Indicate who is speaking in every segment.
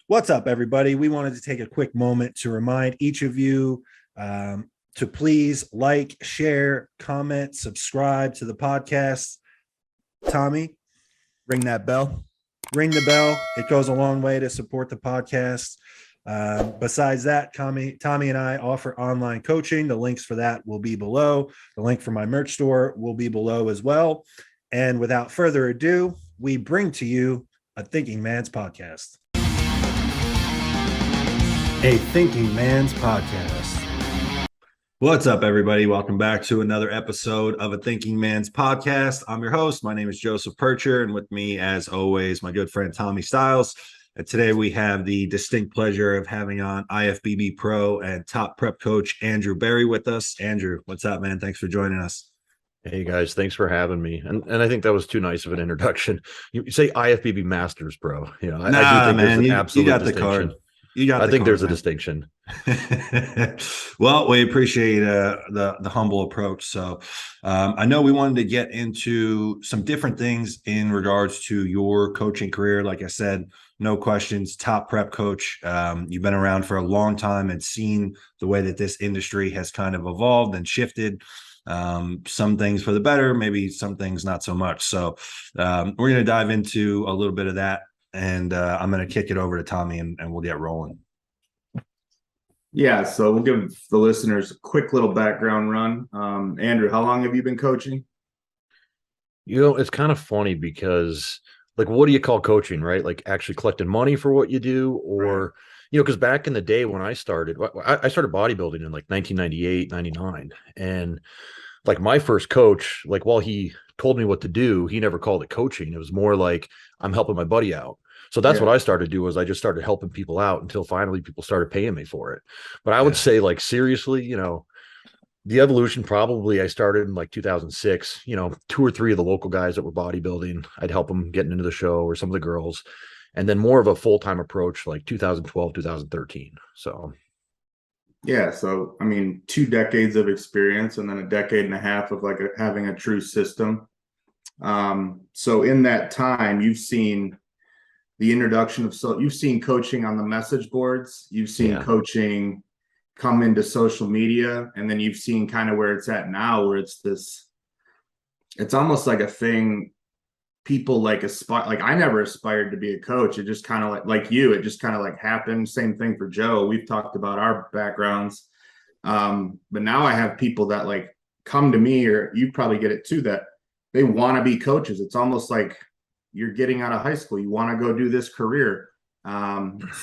Speaker 1: What's up, everybody? We wanted to take a quick moment to remind each of you to please like, share, comment, subscribe to the podcast. Tommy,
Speaker 2: Ring that bell.
Speaker 1: ring the bell. It goes a long way to support the podcast. Besides that, Tommy and I offer online coaching. The links for that will be below. The link for my merch store will be below as well. And without further ado, we bring to you a Thinking Man's podcast. A Thinking Man's podcast. What's up, everybody? Welcome back to another episode of A Thinking Man's podcast. I'm your host. My name is Joseph PIRCHER, and with me, as always, my good friend Tommy Stiles. And today we have the distinct pleasure of having on IFBB Pro and top prep coach Andrew Berry with us. Andrew, what's up, man? Thanks for joining us.
Speaker 3: Hey guys, thanks for having me. And I think that was too nice of an introduction. You say IFBB Masters Pro. You know, I do think
Speaker 1: man,
Speaker 3: there's an absolute
Speaker 1: you got the
Speaker 3: distinction.
Speaker 1: card. I
Speaker 3: think there's a distinction.
Speaker 1: Well, we appreciate the humble approach. So I know we wanted to get into some different things in regards to your coaching career. Like I said, no questions, top prep coach. You've been around for a long time and seen the way that this industry has kind of evolved and shifted. Some things for the better, maybe some things not so much. So we're going to dive into a little bit of that. And I'm going to kick it over to Tommy and we'll get rolling.
Speaker 2: Yeah, so we'll give the listeners a quick little background run. Andrew, how long have you been coaching?
Speaker 3: You know, it's kind of funny because, like, what do you call coaching, right? Like actually collecting money for what you do, or,
Speaker 2: Right.
Speaker 3: you know, because back in the day when I started bodybuilding in like 1998, 99. And like my first coach, like while he told me what to do, he never called it coaching. It was more like I'm helping my buddy out. So that's what I started to do, was I just started helping people out until finally people started paying me for it. But I would say, like, seriously, you know, the evolution, probably I started in like 2006, you know, 2 or 3 of the local guys that were bodybuilding, I'd help them getting into the show, or some of the girls. And then more of a full-time approach like 2012, 2013. So
Speaker 2: Yeah, so I mean, 2 decades of experience and then a decade and a half of like having a true system. So in that time, you've seen the introduction of, so you've seen coaching on the message boards, you've seen coaching come into social media, and then you've seen kind of where it's at now, where it's almost like a thing people like aspire. Like, I never aspired to be a coach. It just kind of like you, it just kind of like happened. Same thing for Joe. We've talked about our backgrounds. But now I have people that like come to me, or you probably get it too, that they want to be coaches. It's almost like you're getting out of high school, you want to go do this career.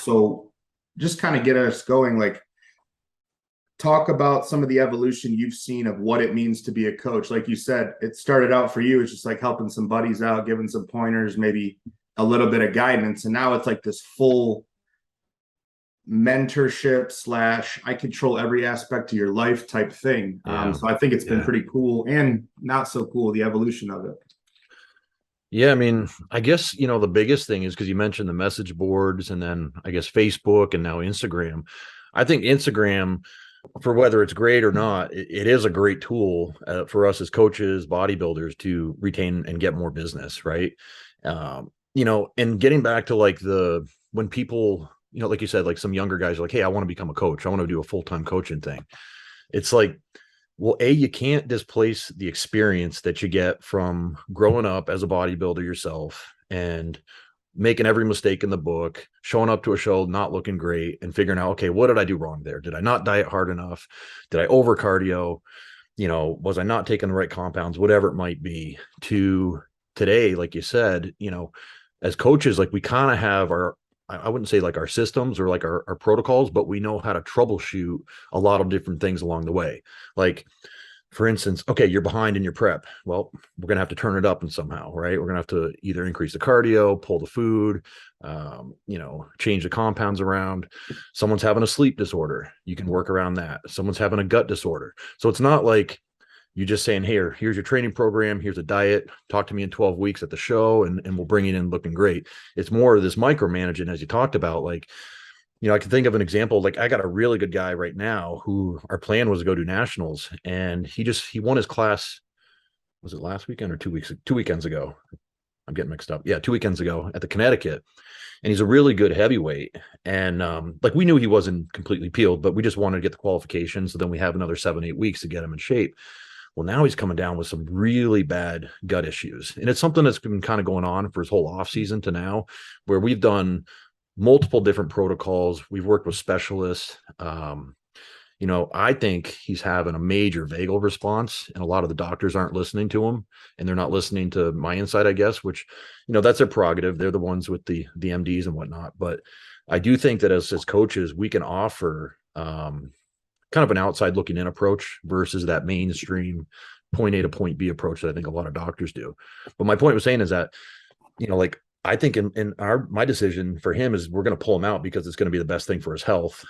Speaker 2: So just kind of get us going, like, talk about some of the evolution you've seen of what it means to be a coach. Like you said, it started out for you, it's just like helping some buddies out, giving some pointers, maybe a little bit of guidance. And now it's like this full mentorship / I control every aspect of your life type thing. So I think it's been pretty cool and not so cool, the evolution of it.
Speaker 3: yeah, I mean, I guess, you know, the biggest thing is, because you mentioned the message boards, and then I guess Facebook, and now Instagram. I think Instagram, for whether it's great or not, it is a great tool for us as coaches, bodybuilders, to retain and get more business, right? You know, and getting back to like when people, you know, like you said, like some younger guys are like, hey, I want to become a coach, I want to do a full-time coaching thing. It's like, well, you can't displace the experience that you get from growing up as a bodybuilder yourself and making every mistake in the book, showing up to a show not looking great, and figuring out, okay, what did I do wrong there? Did I not diet hard enough? Did I over cardio? You know, was I not taking the right compounds? Whatever it might be. To today, like you said, you know, as coaches, like, we kind of have I wouldn't say like our systems or like our protocols, but we know how to troubleshoot a lot of different things along the way. Like, for instance, okay, you're behind in your prep. Well, we're going to have to turn it up and somehow, right? We're going to have to either increase the cardio, pull the food, you know, change the compounds around. Someone's having a sleep disorder, you can work around that. Someone's having a gut disorder. So it's not like you just saying, hey, here's your training program, here's a diet, talk to me in 12 weeks at the show, and we'll bring it in looking great. It's more of this micromanaging, as you talked about. Like, you know, I can think of an example. Like, I got a really good guy right now who our plan was to go to nationals, and he won his class. Was it last weekend or 2 weekends ago? I'm getting mixed up. Yeah, 2 weekends ago at the Connecticut, and he's a really good heavyweight. And like we knew he wasn't completely peeled, but we just wanted to get the qualification. So then we have another 7-8 weeks to get him in shape. Well, now he's coming down with some really bad gut issues. And it's something that's been kind of going on for his whole off season to now, where we've done multiple different protocols. We've worked with specialists. I think he's having a major vagal response, and a lot of the doctors aren't listening to him, and they're not listening to my insight, I guess, which, that's their prerogative. They're the ones with the MDs and whatnot. But I do think that as coaches, we can offer kind of an outside looking in approach versus that mainstream point A to point B approach that I think a lot of doctors do. But my point was saying is that, like, I think in my decision for him is we're going to pull him out because it's going to be the best thing for his health.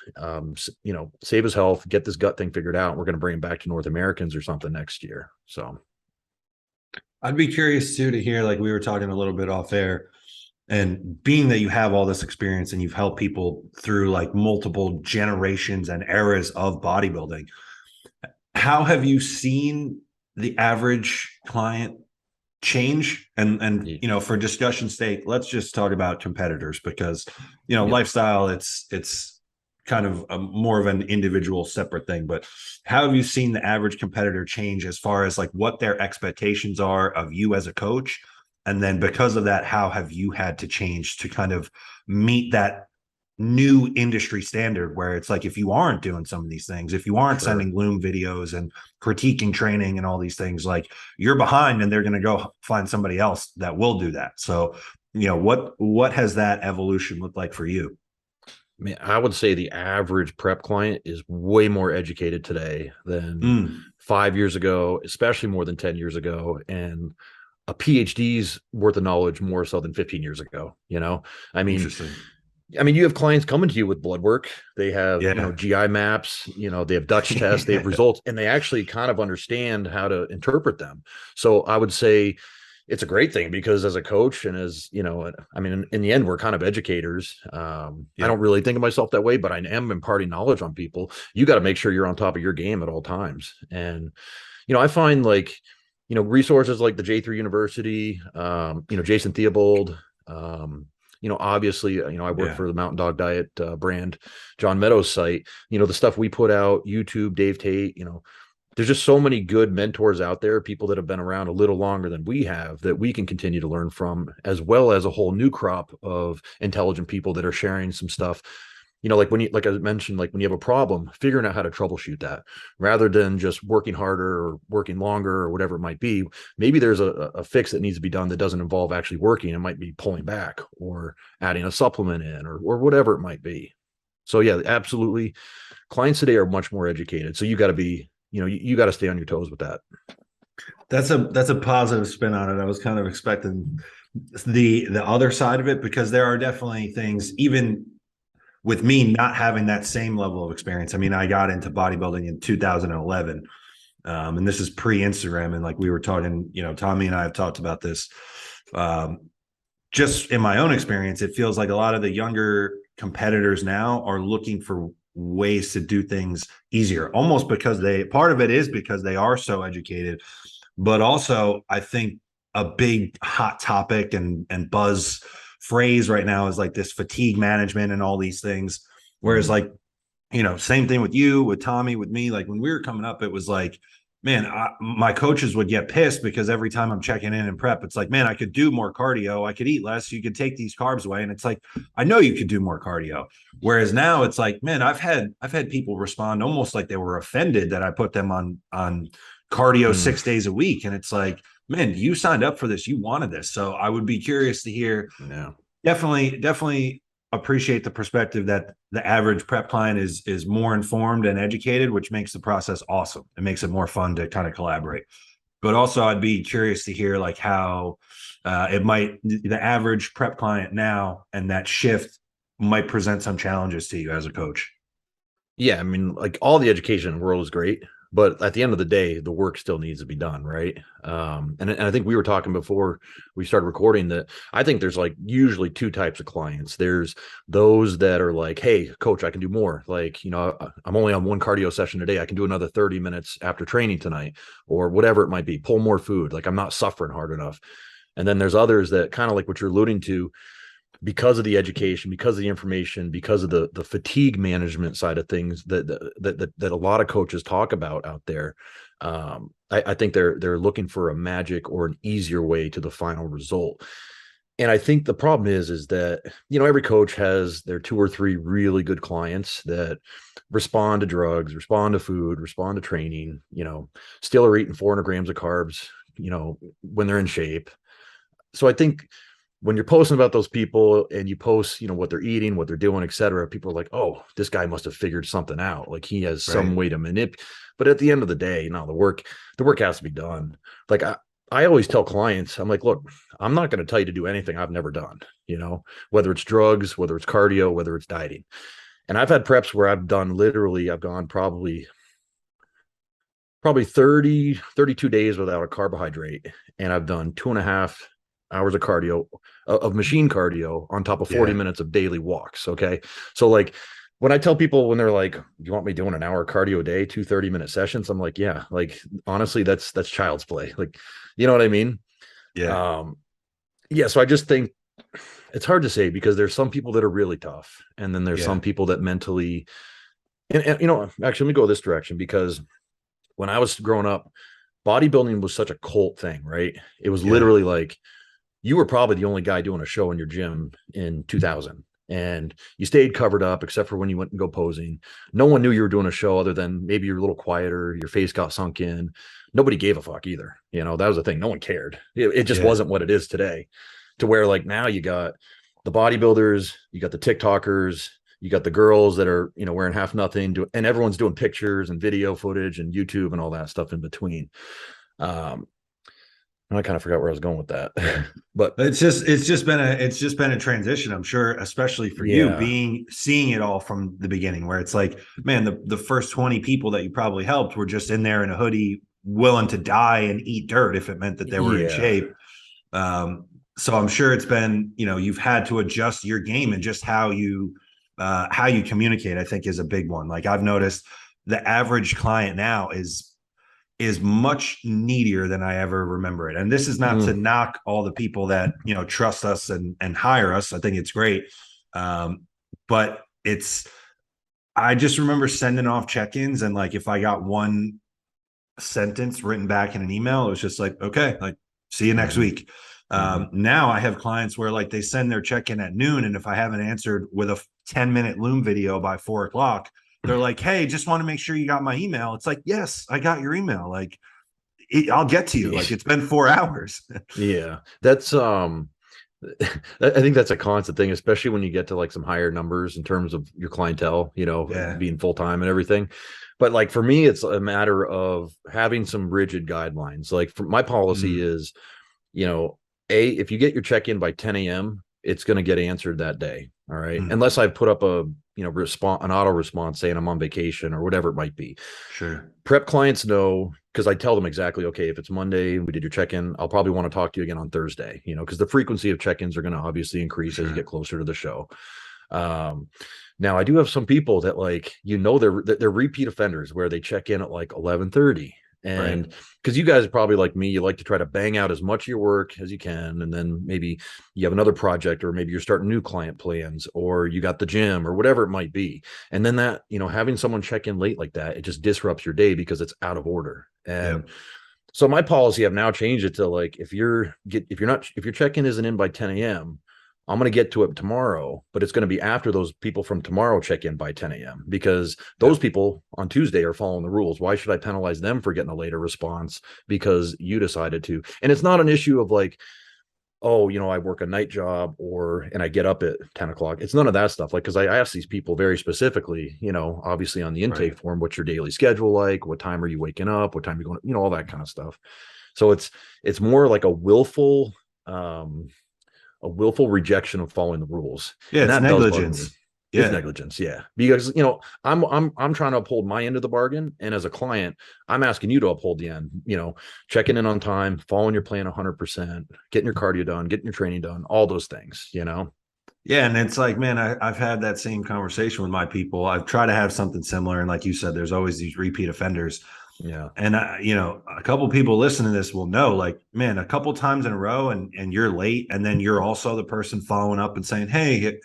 Speaker 3: Save his health, get this gut thing figured out. We're going to bring him back to North Americans or something next year. So
Speaker 1: I'd be curious too to hear, like we were talking a little bit off air, and being that you have all this experience and you've helped people through like multiple generations and eras of bodybuilding, how have you seen the average client change? And for discussion's sake, let's just talk about competitors, because lifestyle, it's kind of more of an individual separate thing. But how have you seen the average competitor change as far as like what their expectations are of you as a coach? And then because of that, how have you had to change to kind of meet that new industry standard, where it's like, if you aren't doing some of these things, if you aren't sending Loom videos and critiquing training and all these things, like you're behind, and they're going to go find somebody else that will do that. So, what has that evolution looked like for you?
Speaker 3: I mean, I would say the average prep client is way more educated today than 5 years ago, especially more than 10 years ago. And a PhD's worth of knowledge more so than 15 years ago. I mean, you have clients coming to you with blood work. They have, GI maps, they have Dutch tests, they have results, and they actually kind of understand how to interpret them. So I would say it's a great thing, because as a coach and as, in the end, we're kind of educators. I don't really think of myself that way, but I am imparting knowledge on people. You got to make sure you're on top of your game at all times. And, I find like, resources like the J3 University, Jason Theobald, obviously, I work for the Mountain Dog Diet brand, John Meadows' site, the stuff we put out, YouTube, Dave Tate, there's just so many good mentors out there, people that have been around a little longer than we have, that we can continue to learn from, as well as a whole new crop of intelligent people that are sharing some stuff. Like I mentioned, like when you have a problem, figuring out how to troubleshoot that rather than just working harder or working longer or whatever it might be. Maybe there's a fix that needs to be done that doesn't involve actually working. It might be pulling back or adding a supplement in or whatever it might be. So yeah, absolutely. Clients today are much more educated. So you got to be, you got to stay on your toes with that.
Speaker 1: That's a positive spin on it. I was kind of expecting the other side of it, because there are definitely things, even with me not having that same level of experience. I mean, I got into bodybuilding in 2011, and this is pre-Instagram. And like we were talking, Tommy and I have talked about this. Just in my own experience, it feels like a lot of the younger competitors now are looking for ways to do things easier, almost because part of it is because they are so educated, but also I think a big hot topic and buzz phrase right now is like this fatigue management and all these things. Whereas like, same thing with you, with Tommy, with me, like when we were coming up, it was like, man, my coaches would get pissed because every time I'm checking in and prep, it's like, man, I could do more cardio. I could eat less. You could take these carbs away. And it's like, I know you could do more cardio. Whereas now it's like, man, I've had people respond almost like they were offended that I put them on cardio 6 days a week. And it's like, man, you signed up for this. You wanted this. So I would be curious to hear.
Speaker 3: Yeah.
Speaker 1: Definitely appreciate the perspective that the average prep client is more informed and educated, which makes the process awesome. It makes it more fun to kind of collaborate. But also I'd be curious to hear like how the average prep client now and that shift might present some challenges to you as a coach.
Speaker 3: Yeah. I mean, like all the education in the world is great, but at the end of the day, the work still needs to be done. Right. And I think we were talking before we started recording that I think there's like usually two types of clients. There's those that are like, hey, coach, I can do more. Like, I'm only on one cardio session a day. I can do another 30 minutes after training tonight or whatever it might be, pull more food. Like I'm not suffering hard enough. And then there's others that kind of like what you're alluding to, because of the education, because of the information, because of the fatigue management side of things that a lot of coaches talk about out there. I think they're looking for a magic or an easier way to the final result. And I think the problem is that, every coach has their 2 or 3 really good clients that respond to drugs, respond to food, respond to training, still are eating 400 grams of carbs, when they're in shape. So I think when you're posting about those people and you post, what they're eating, what they're doing, et cetera, people are like, oh, this guy must have figured something out. Like he has some way to manipulate. But at the end of the day, the work has to be done. Like I always tell clients, I'm like, look, I'm not going to tell you to do anything I've never done, whether it's drugs, whether it's cardio, whether it's dieting. And I've had preps where I've gone probably 30, 32 days without a carbohydrate. And I've done 2.5 hours of cardio, of machine cardio on top of 40 minutes of daily walks. Okay. So like when I tell people, when they're like, you want me doing an hour cardio a day, 2 30-minute sessions? I'm like, yeah, like honestly, that's child's play. Like, you know what I mean?
Speaker 1: Yeah.
Speaker 3: So I just think it's hard to say, because there's some people that are really tough. And then there's some people that mentally, and actually let me go this direction, because when I was growing up, bodybuilding was such a cult thing, right? It was literally like, you were probably the only guy doing a show in your gym in 2000, and you stayed covered up except for when you went and go posing. No one knew you were doing a show other than maybe you're a little quieter, your face got sunk in. Nobody gave a fuck either. That was the thing. No one cared. It just wasn't what it is today, to where like now you got the bodybuilders, you got the TikTokers, you got the girls that are, wearing half nothing, and everyone's doing pictures and video footage and YouTube and all that stuff in between. I kind of forgot where I was going with that, but
Speaker 1: it's just been a transition, I'm sure, especially for you seeing it all from the beginning, where it's like, man, the first 20 people that you probably helped were just in there in a hoodie, willing to die and eat dirt if it meant that they were in shape. So I'm sure it's been, you've had to adjust your game, and just how you communicate, I think, is a big one. Like I've noticed the average client now is much needier than I ever remember it. And this is not to knock all the people that, trust us and hire us. I think it's great. But I just remember sending off check-ins, and like, if I got one sentence written back in an email, it was just like, okay, like, see you next week. Now I have clients where like they send their check-in at noon, and if I haven't answered with a 10-minute Loom video by 4:00, they're like, hey, just want to make sure you got my email. It's like, yes, I got your email. Like, I'll get to you. Like, it's been 4 hours.
Speaker 3: Yeah. That's, I think that's a constant thing, especially when you get to like some higher numbers in terms of your clientele, being full-time and everything. But like, for me, it's a matter of having some rigid guidelines. Like, for my policy is, if you get your check-in by 10 a.m., it's going to get answered that day. All right. Unless I put up an auto response saying I'm on vacation or whatever it might be.
Speaker 1: Sure.
Speaker 3: Prep clients know, because I tell them exactly, okay, if it's Monday, we did your check-in, I'll probably want to talk to you again on Thursday, because the frequency of check-ins are going to obviously increase as you get closer to the show. Now I do have some people that like, they're repeat offenders, where they check in at like 11:30. And because you guys are probably like me, you like to try to bang out as much of your work as you can. And then maybe you have another project, or maybe you're starting new client plans, or you got the gym, or whatever it might be. And then that, having someone check in late like that, it just disrupts your day because it's out of order. And so my policy, I've now changed it to like, if your check-in isn't in by 10 a.m., I'm going to get to it tomorrow, but it's going to be after those people from tomorrow check in by 10 a.m. because those people on Tuesday are following the rules. Why should I penalize them for getting a later response because you decided to? And it's not an issue of like, oh, I work a night job and I get up at 10 o'clock. It's none of that stuff. Like, because I ask these people very specifically, obviously on the intake form, what's your daily schedule like? What time are you waking up? What time are you going, all that kind of stuff. So it's more like a willful rejection of following the rules.
Speaker 1: Yeah, it's negligence.
Speaker 3: It's negligence. Yeah. Because, I'm trying to uphold my end of the bargain. And as a client, I'm asking you to uphold the end, checking in on time, following your plan 100%, getting your cardio done, getting your training done, all those things,
Speaker 1: Yeah. And it's like, man, I've had that same conversation with my people. I've tried to have something similar. And like you said, there's always these repeat offenders.
Speaker 3: Yeah.
Speaker 1: And a couple people listening to this will know, like, man, a couple times in a row and you're late, and then you're also the person following up and saying, hey,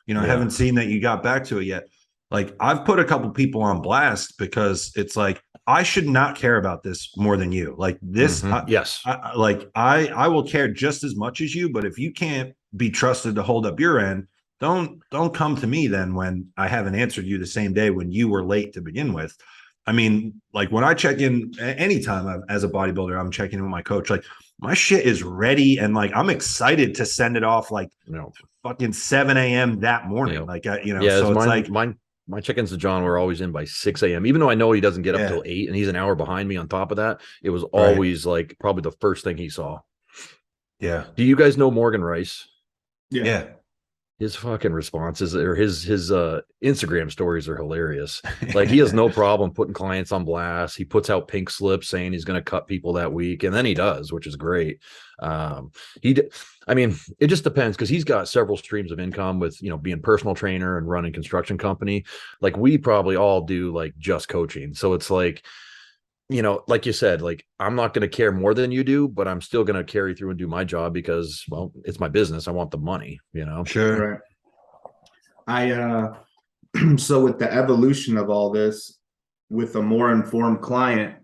Speaker 1: I haven't seen that you got back to it yet. Like, I've put a couple people on blast because it's like, I should not care about this more than you. Like this,
Speaker 3: Yes.
Speaker 1: I will care just as much as you, but if you can't be trusted to hold up your end, don't come to me then when I haven't answered you the same day when you were late to begin with. I mean, like when I check in anytime as a bodybuilder, I'm checking in with my coach, like my shit is ready. And like, I'm excited to send it off like fucking 7 a.m. that morning. Like, so it's like
Speaker 3: my check-ins to John were always in by 6 a.m. Even though I know he doesn't get up till 8 and he's an hour behind me on top of that, it was always like probably the first thing he saw.
Speaker 1: Yeah.
Speaker 3: Do you guys know Morgan Rice?
Speaker 1: Yeah.
Speaker 3: His fucking responses or his Instagram stories are hilarious. Like he has no problem putting clients on blast. He puts out pink slips saying he's going to cut people that week, and then he does, which is great. I mean, it just depends because he's got several streams of income with being personal trainer and running construction company. Like we probably all do like just coaching, so it's like. Like you said, like I'm not going to care more than you do, but I'm still going to carry through and do my job because, well, it's my business. I want the money,
Speaker 1: Sure.
Speaker 2: Right. So with the evolution of all this, with a more informed client,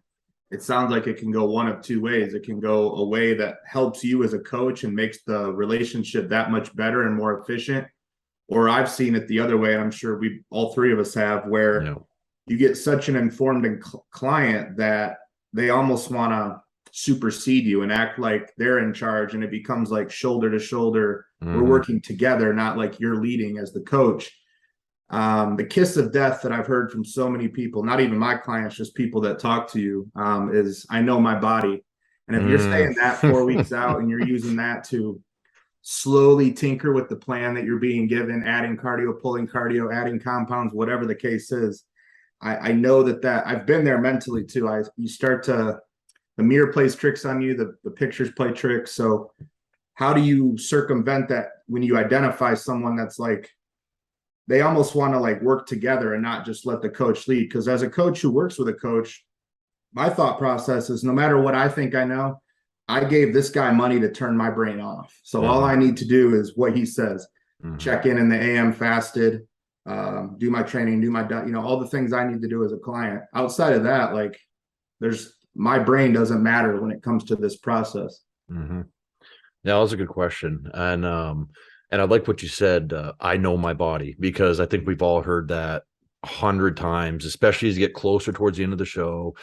Speaker 2: it sounds like it can go one of two ways. It can go a way that helps you as a coach and makes the relationship that much better and more efficient. Or I've seen it the other way. I'm sure all three of us have, where you get such an informed client that they almost want to supersede you and act like they're in charge. And it becomes like shoulder to shoulder. We're working together, not like you're leading as the coach. The kiss of death that I've heard from so many people, not even my clients, just people that talk to you, is I know my body. And if you're saying that 4 weeks out and you're using that to slowly tinker with the plan that you're being given, adding cardio, pulling cardio, adding compounds, whatever the case is, I know that I've been there mentally too. The mirror plays tricks on you, the pictures play tricks. So how do you circumvent that when you identify someone that's like, they almost want to like work together and not just let the coach lead? Because as a coach who works with a coach, my thought process is no matter what I think I know, I gave this guy money to turn my brain off. So all I need to do is what he says, check in the AM fasted, do my training, do my, all the things I need to do as a client. Outside of that, like my brain doesn't matter when it comes to this process.
Speaker 3: Yeah, that was a good question. And I like what you said. I know my body, because I think we've all heard that 100 times, especially as you get closer towards the end of the show.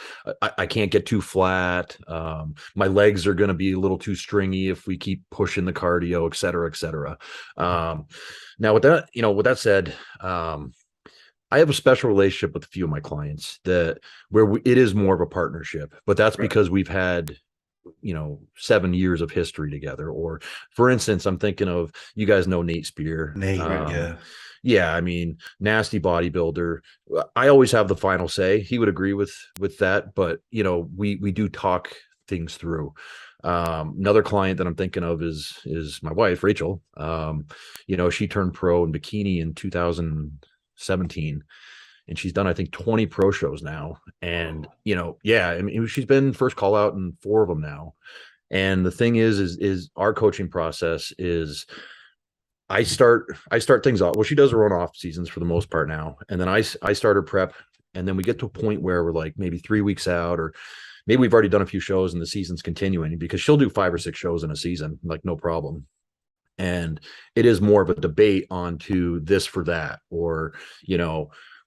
Speaker 3: I can't get too flat. My legs are going to be a little too stringy if we keep pushing the cardio, et cetera, et cetera. Now with that said, I have a special relationship with a few of my clients where it is more of a partnership, but that's because we've had 7 years of history together. Or for instance, I'm thinking of, you guys know Nate Spear. Yeah, I mean, nasty bodybuilder. I always have the final say. He would agree with that, but we do talk things through. Another client that I'm thinking of is my wife, Rachel. She turned pro in bikini in 2017. And she's done, I think, 20 pro shows now. And, I mean, she's been first call out in 4 of them now. And the thing is our coaching process is I start things off. Well, she does her own off seasons for the most part now. And then I start her prep. And then we get to a point where we're like maybe 3 weeks out, or maybe we've already done a few shows and the season's continuing, because she'll do 5 or 6 shows in a season, like no problem. And it is more of a debate onto this for that, or,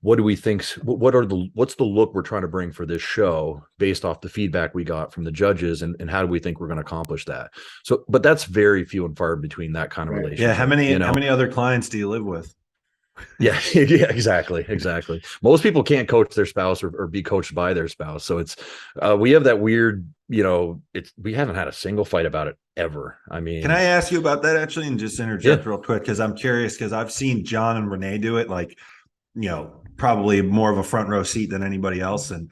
Speaker 3: what do we think? What's the look we're trying to bring for this show based off the feedback we got from the judges, and how do we think we're going to accomplish that? So, but that's very few and far between, that kind of relationship.
Speaker 1: Yeah. How many other clients do you live with?
Speaker 3: Yeah, exactly. Most people can't coach their spouse or be coached by their spouse. So it's, we have that weird, we haven't had a single fight about it ever. I mean,
Speaker 1: can I ask you about that actually, and just interject real quick? Cause I'm curious, cause I've seen John and Renee do it, like, probably more of a front row seat than anybody else. And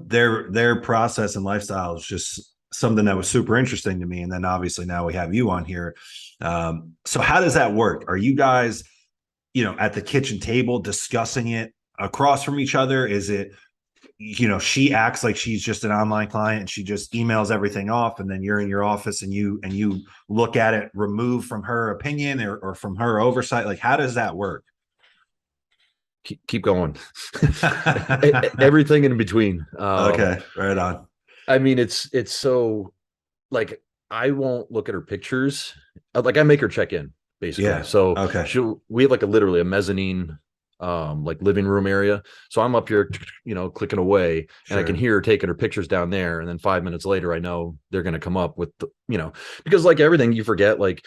Speaker 1: their process and lifestyle is just something that was super interesting to me. And then obviously now we have you on here. So how does that work? Are you guys, at the kitchen table discussing it across from each other? Is it she acts like she's just an online client and she just emails everything off, and then you're in your office and you look at it removed from her opinion or from her oversight? Like, how does that work?
Speaker 3: Keep going. Everything in between.
Speaker 1: Okay, right on.
Speaker 3: I mean, it's so, like, I won't look at her pictures. Like, I make her check in, basically.
Speaker 1: Yeah.
Speaker 3: So
Speaker 1: Okay.
Speaker 3: we have like literally a mezzanine, like living room area. So I'm up here, clicking away, and I can hear her taking her pictures down there. And then 5 minutes later, I know they're going to come up with because like everything you forget, like,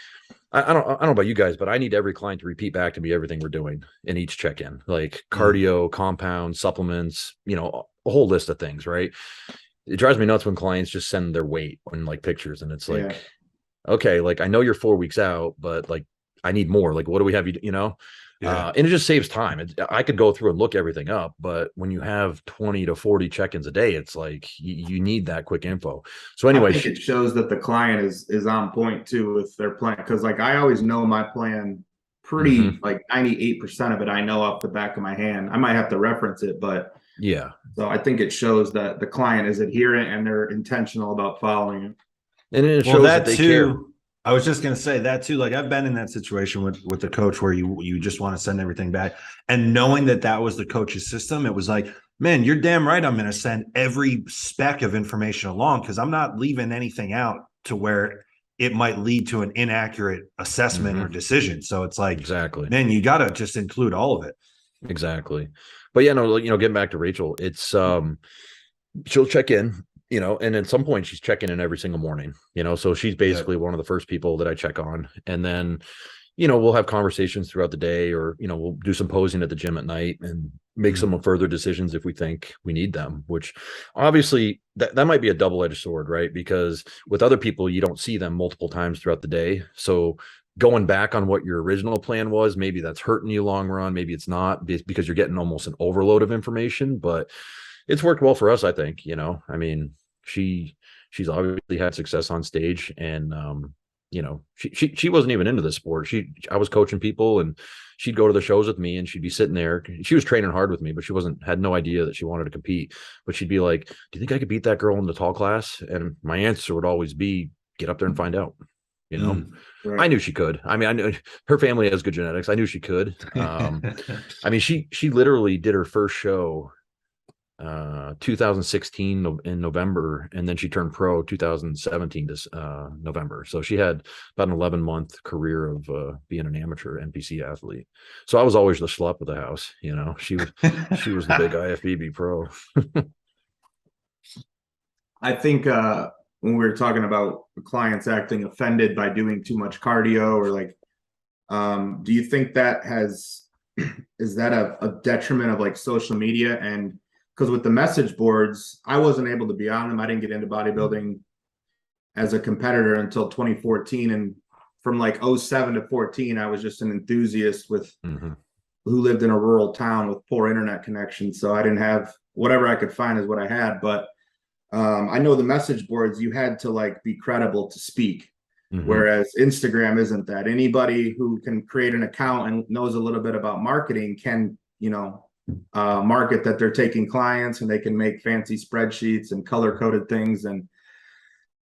Speaker 3: I don't know about you guys, but I need every client to repeat back to me everything we're doing in each check-in, like cardio, compound, supplements, a whole list of things, right? It drives me nuts when clients just send their weight and like pictures, and it's like, okay, like, I know you're 4 weeks out, but like, I need more. Like, what do we have and it just saves time. I could go through and look everything up, but when you have 20 to 40 check-ins a day, it's like you need that quick info. So anyway,
Speaker 2: I think it shows that the client is on point too with their plan, because like I always know my plan pretty like 98% of it I know off the back of my hand. I might have to reference it, but
Speaker 3: yeah.
Speaker 2: So I think it shows that the client is adherent and they're intentional about following it.
Speaker 3: And it shows that they care.
Speaker 1: I was just going to say that too. Like, I've been in that situation with the coach where you just want to send everything back, and knowing that was the coach's system, it was like, man, you're damn right. I'm going to send every speck of information along, because I'm not leaving anything out to where it might lead to an inaccurate assessment or decision. So it's like,
Speaker 3: exactly,
Speaker 1: man, you got to just include all of it.
Speaker 3: Exactly. But yeah, no, getting back to Rachel, it's she'll check in, and at some point she's checking in every single morning, so she's basically one of the first people that I check on. And then, we'll have conversations throughout the day, or, we'll do some posing at the gym at night and make some further decisions if we think we need them, which obviously that might be a double-edged sword, right? Because with other people, you don't see them multiple times throughout the day. So going back on what your original plan was, maybe that's hurting you long run, maybe it's not, because you're getting almost an overload of information. But it's worked well for us, I think. I mean, she's obviously had success on stage, and she wasn't even into this sport. I was coaching people, and she'd go to the shows with me, and she'd be sitting there. She was training hard with me, but she had no idea that she wanted to compete. But she'd be like, do you think I could beat that girl in the tall class? And my answer would always be, get up there and find out. Right. I knew she could. I mean, I knew her family has good genetics. I knew she could. I mean, she literally did her first show 2016 in November, and then she turned pro 2017 to November. So she had about an 11-month career of being an amateur NPC athlete. So I was always the schlep of the house. She was the big IFBB pro.
Speaker 2: I think when we were talking about clients acting offended by doing too much cardio, or like, do you think that is that a detriment of like social media? And because with the message boards, I wasn't able to be on them. I didn't get into bodybuilding as a competitor until 2014. And from like 07 to 14, I was just an enthusiast who lived in a rural town with poor internet connection. So I didn't have, whatever I could find is what I had. But I know the message boards, you had to like be credible to speak. Whereas Instagram isn't that. Anybody who can create an account and knows a little bit about marketing can, market that they're taking clients, and they can make fancy spreadsheets and color coded things and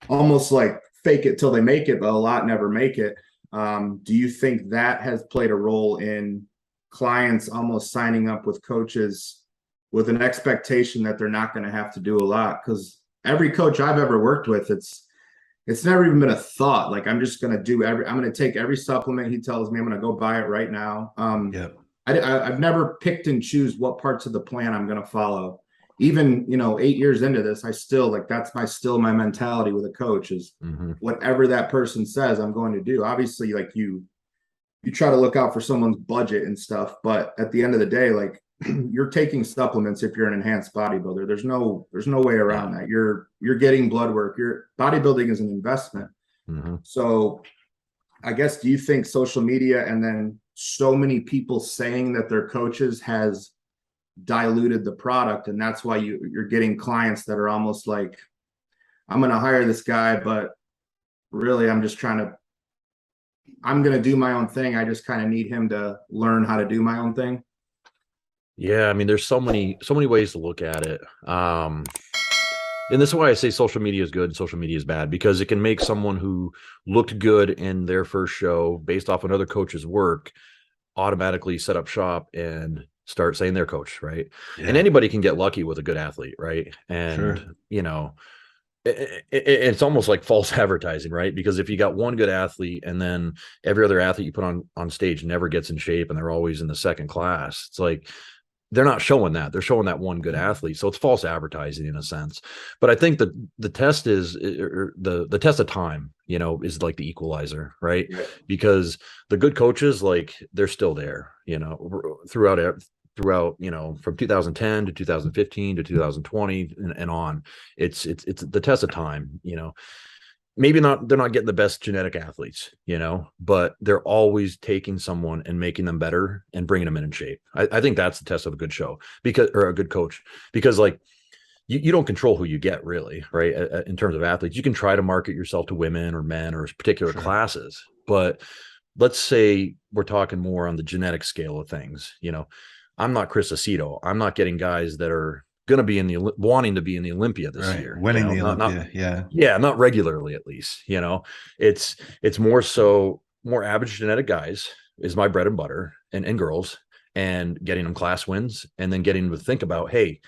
Speaker 2: almost like fake it till they make it, but a lot never make it. Do you think that has played a role in clients almost signing up with coaches with an expectation that they're not going to have to do a lot? Because every coach I've ever worked with, it's never even been a thought. Like, I'm just going to I'm going to take every supplement he tells me. I'm going to go buy it right now. I've never picked and choose what parts of the plan I'm going to follow. Even, 8 years into this, I still like, that's my mentality with a coach is whatever that person says, I'm going to do. Obviously, like you try to look out for someone's budget and stuff, but at the end of the day, like, you're taking supplements if you're an enhanced bodybuilder. There's no way around that. You're getting blood work. Your bodybuilding is an investment. So I guess, do you think social media and then so many people saying that they're coaches has diluted the product, and that's why you're getting clients that are almost like, I'm going to hire this guy, but really I'm going to do my own thing. I just kind of need him to learn how to do my own thing?
Speaker 3: Yeah, I mean, there's so many ways to look at it. And this is why I say social media is good and social media is bad, because it can make someone who looked good in their first show based off another coach's work automatically set up shop and start saying they're coach, right? And
Speaker 1: Yeah,
Speaker 3: anybody can get lucky with a good athlete, right? And,
Speaker 1: sure.
Speaker 3: you know, it's almost like false advertising, right? Because if you got one good athlete and then every other athlete you put on stage never gets in shape and they're always in the second class, it's like they're not showing that. They're showing that one good athlete. So it's false advertising in a sense. But I think that the test is the test of time, you know, is like the equalizer, right?
Speaker 2: Yeah.
Speaker 3: Because the good coaches, like they're still there, you know, throughout, you know, from 2010 to 2015 to 2020 and on. It's the test of time, you know. Maybe not, they're not getting the best genetic athletes, you know, but they're always taking someone and making them better and bringing them in shape. I think that's the test of a good show, because, or a good coach, because like you don't control who you get really, right? In terms of athletes, you can try to market yourself to women or men or particular
Speaker 1: Sure.
Speaker 3: classes, but let's say we're talking more on the genetic scale of things. You know, I'm not Chris Aceto. I'm not getting guys that are going to be in the wanting to be in the Olympia this
Speaker 1: Right.
Speaker 3: year. You
Speaker 1: Winning
Speaker 3: know,
Speaker 1: the
Speaker 3: not
Speaker 1: Olympia. Yeah.
Speaker 3: yeah, not regularly at least. You know, it's more so more average genetic guys is my bread and butter, and girls, and getting them class wins and then getting them to think about, hey,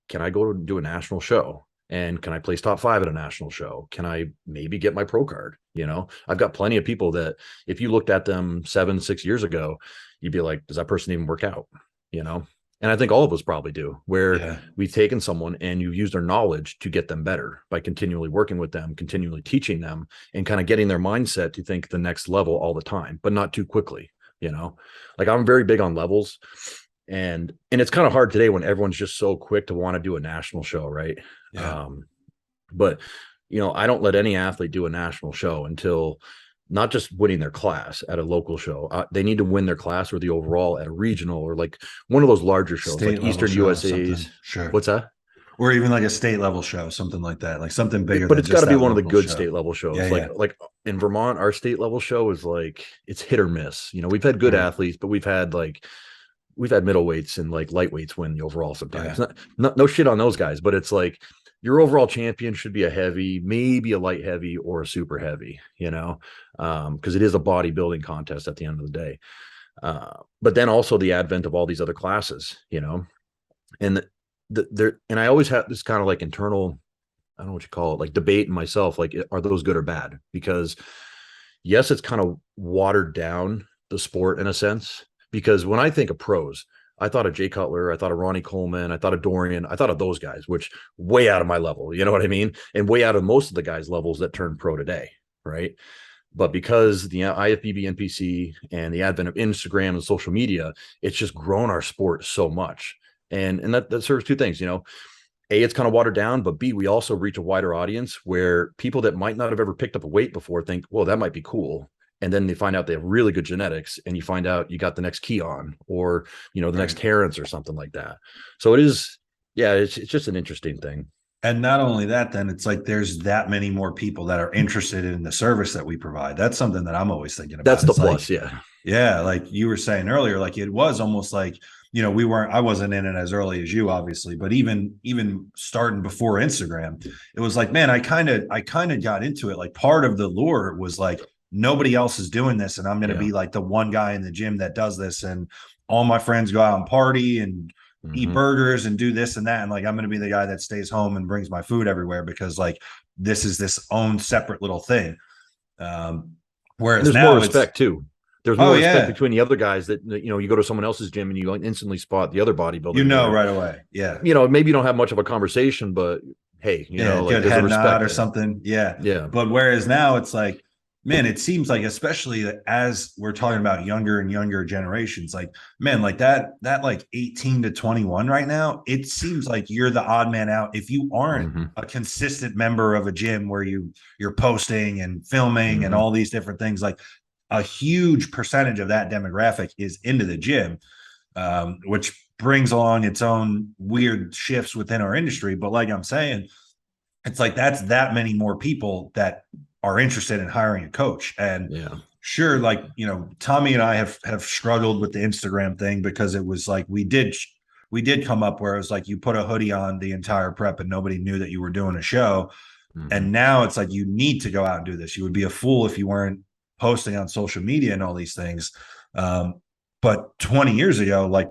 Speaker 3: can I go to do a national show? And can I place top 5 at a national show? Can I maybe get my pro card? You know, I've got plenty of people that if you looked at them 7, 6 years ago, you'd be like, does that person even work out? You know, and I think all of us probably do, where
Speaker 1: Yeah.
Speaker 3: we've taken someone and you've used their knowledge to get them better by continually working with them, continually teaching them, and kind of getting their mindset to think the next level all the time, but not too quickly. You know, like I'm very big on levels, and it's kind of hard today when everyone's just so quick to want to do a national show, right?
Speaker 1: Yeah.
Speaker 3: um but you know, I don't let any athlete do a national show until not just winning their class at a local show. They need to win their class or the overall at a regional or like one of those larger shows like
Speaker 1: State level
Speaker 3: Eastern
Speaker 1: show,
Speaker 3: USA's.
Speaker 1: something. Sure.
Speaker 3: What's that?
Speaker 1: Or even like a state level show, something like that, like something bigger
Speaker 3: But
Speaker 1: than
Speaker 3: it's got
Speaker 1: just
Speaker 3: to be
Speaker 1: that
Speaker 3: one of the
Speaker 1: local
Speaker 3: good
Speaker 1: show.
Speaker 3: state level
Speaker 1: Yeah.
Speaker 3: shows.
Speaker 1: Yeah.
Speaker 3: Like in Vermont, our state level show is like it's hit or miss. You know, we've had good
Speaker 1: Right.
Speaker 3: athletes, but we've had middleweights and like lightweights win the overall sometimes.
Speaker 1: Yeah.
Speaker 3: No shit on those guys, but it's like your overall champion should be a heavy, maybe a light heavy or a super heavy, you know, because it is a bodybuilding contest at the end of the day. But then also the advent of all these other classes, you know, and there, and I always have this kind of like internal, I don't know what you call it, like debate in myself, like, are those good or bad? Because yes, it's kind of watered down the sport in a sense. Because when I think of pros, I thought of Jay Cutler, I thought of Ronnie Coleman, I thought of Dorian, I thought of those guys, which way out of my level, you know what I mean? And way out of most of the guys' levels that turn pro today, right? But because the IFBB NPC and the advent of Instagram and social media, it's just grown our sport so much. And that serves two things, you know. A, it's kind of watered down, but B, we also reach a wider audience where people that might not have ever picked up a weight before think, well, that might be cool. And then they find out they have really good genetics, and you find out you got the next Keon or, you know, the next
Speaker 1: Right.
Speaker 3: Terrence or something like that. So it is, yeah, it's just an interesting thing.
Speaker 1: And not only that, then it's like there's that many more people that are interested in the service that we provide. That's something that I'm always thinking
Speaker 3: That's
Speaker 1: about.
Speaker 3: the
Speaker 1: It's like,
Speaker 3: plus. Yeah.
Speaker 1: yeah, like you were saying earlier, like it was almost like, I wasn't in it as early as you, obviously, but even starting before Instagram, it was like, man, I kind of got into it. Like part of the lure was like nobody else is doing this, and I'm going to
Speaker 3: Yeah.
Speaker 1: be like the one guy in the gym that does this, and all my friends go out and party and eat
Speaker 3: Mm-hmm.
Speaker 1: burgers and do this and that, and like I'm going to be the guy that stays home and brings my food everywhere because like this is this own separate little thing. Um,
Speaker 3: And
Speaker 1: whereas
Speaker 3: there's more
Speaker 1: now it's,
Speaker 3: respect too. There's
Speaker 1: oh
Speaker 3: more respect
Speaker 1: yeah,
Speaker 3: between the other guys that, you know, you go to someone else's gym and you instantly spot the other bodybuilder there.
Speaker 1: right away, yeah.
Speaker 3: You know, maybe you don't have much of a conversation, but hey, you
Speaker 1: Yeah,
Speaker 3: know, like
Speaker 1: good
Speaker 3: there's a
Speaker 1: head nod
Speaker 3: respect
Speaker 1: or
Speaker 3: there.
Speaker 1: something. Yeah.
Speaker 3: Yeah.
Speaker 1: But whereas now it's like, man, it seems like, especially as we're talking about younger and younger generations, like, man, like that like 18 to 21 right now, it seems like you're the odd man out if you aren't
Speaker 3: Mm-hmm.
Speaker 1: a consistent member of a gym where you're posting and filming and
Speaker 3: Mm-hmm.
Speaker 1: all these different things. Like a huge percentage of that demographic is into the gym, which brings along its own weird shifts within our industry. But like I'm saying, it's like that's that many more people that are interested in hiring a coach. And
Speaker 3: Yeah.
Speaker 1: sure, like Tommy and I have struggled with the Instagram thing because it was like we did we did come up where it was like you put a hoodie on the entire prep and nobody knew that you were doing a show. And now it's like you need to go out and do this. You would be a fool if you weren't posting on social media and all these things. But 20 years ago, like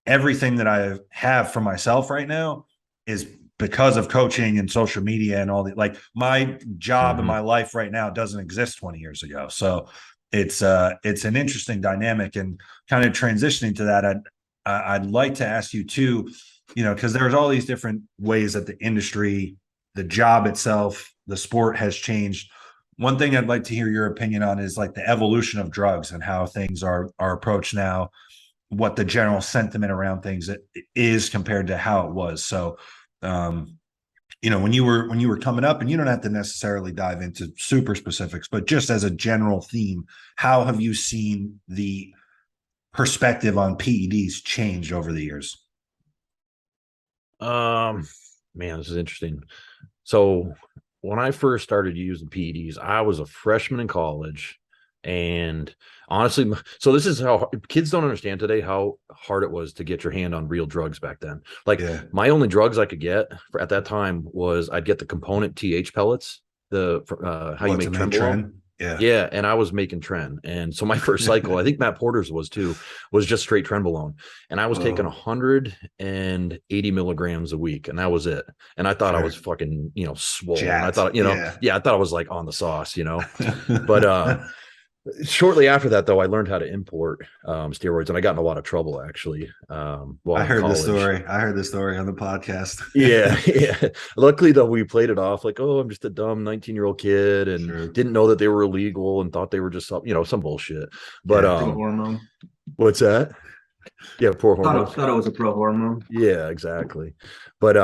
Speaker 1: everything that I have for myself right now is because of coaching and social media and all the, like my job in my life right now doesn't exist 20 years ago. So it's an interesting dynamic, and kind of transitioning to that. I'd like to ask you too, you know, because there's all these different ways that the industry, the job itself, the sport has changed. One thing I'd like to hear your opinion on is like the evolution of drugs and how things are approached now, what the general sentiment around things is compared to how it was. So, you know, when you were coming up, and you don't have to necessarily dive into super specifics, but just as a general theme, how have you seen the perspective on PEDs change over the years?
Speaker 3: Man, this is interesting. So when I first started using PEDs, I was a freshman in college. And honestly, so this is how kids don't understand today how hard it was to get your hand on real drugs back then. Like my only drugs I could get at that time was I'd get the component TH pellets, how you make trenbolone. Yeah. And I was making Tren. And so my first cycle, I think Matt Porter's was too, was just straight Trenbolone. And I was taking 180 milligrams a week, and that was it. And I thought I was fucking, you know, swollen. I thought, you know, I thought I was like on the sauce, you know, but, shortly after that, though, I learned how to import steroids, and I got in a lot of trouble actually.
Speaker 1: I heard the story. I heard the story on the podcast.
Speaker 3: Yeah. Luckily, though, we played it off like, oh, I'm just a dumb 19-year-old kid, and didn't know that they were illegal, and thought they were just some bullshit. But
Speaker 2: hormone.
Speaker 3: What's that? Yeah, poor hormones.
Speaker 2: Thought it was a pro hormone.
Speaker 3: Yeah, exactly. But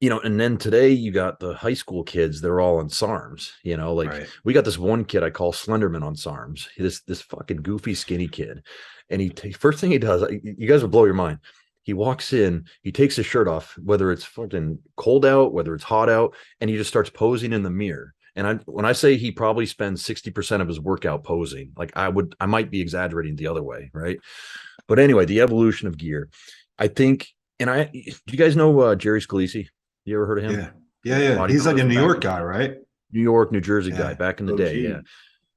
Speaker 3: you know, and then today you got the high school kids, they're all on SARMs, you know, like we got this one kid I call Slenderman on SARMs, this fucking goofy, skinny kid. And first thing he does, you guys will blow your mind. He walks in, he takes his shirt off, whether it's fucking cold out, whether it's hot out, and he just starts posing in the mirror. And when I say he probably spends 60% of his workout posing, like I might be exaggerating the other way. Right. But anyway, the evolution of gear, I think, do you guys know Jerry Scalise? You ever heard of him?
Speaker 1: Yeah. He's like a New York guy, right?
Speaker 3: New York, New Jersey guy back in the day.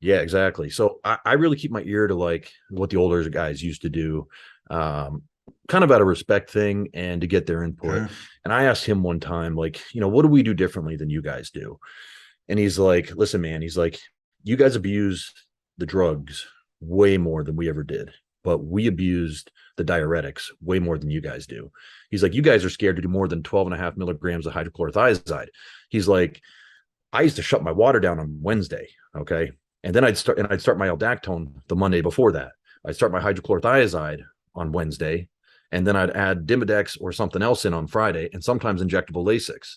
Speaker 3: Yeah, exactly. So I really keep my ear to like what the older guys used to do, kind of out of respect thing and to get their input. And I asked him one time, like, you know, what do we do differently than you guys do? And he's like, listen, man, he's like, you guys abuse the drugs way more than we ever did, but we abused the diuretics way more than you guys do. He's like, you guys are scared to do more than 12.5 milligrams of hydrochlorothiazide. He's like, I used to shut my water down on Wednesday. Okay. And then I'd start my aldactone the Monday before that. I'd start my hydrochlorothiazide on Wednesday, and then I'd add Dimidex or something else in on Friday, and sometimes injectable Lasix.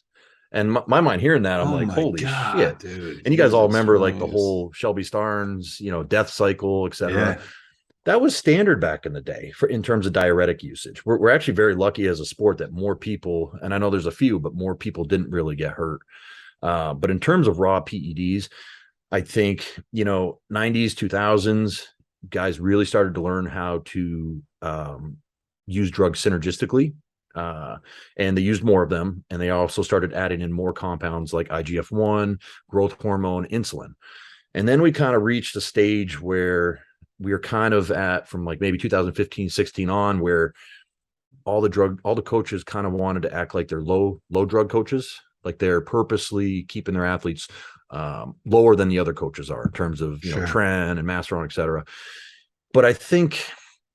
Speaker 3: And my mind hearing that, I'm like, holy shit, dude. And you guys all remember like the whole Shelby Starnes, you know, death cycle, etc. That was standard back in the day in terms of diuretic usage. We're actually very lucky as a sport that more people, and I know there's a few, but more people didn't really get hurt. But in terms of raw PEDs, I think, you know, 90s, 2000s, guys really started to learn how to use drugs synergistically. And they used more of them. And they also started adding in more compounds like IGF-1, growth hormone, insulin. And then we kind of reached a stage where we are kind of at, from like maybe 2015, 16 on, where all the coaches kind of wanted to act like they're low drug coaches, like they're purposely keeping their athletes lower than the other coaches are in terms of, you know, Tren and Masteron, et cetera. But I think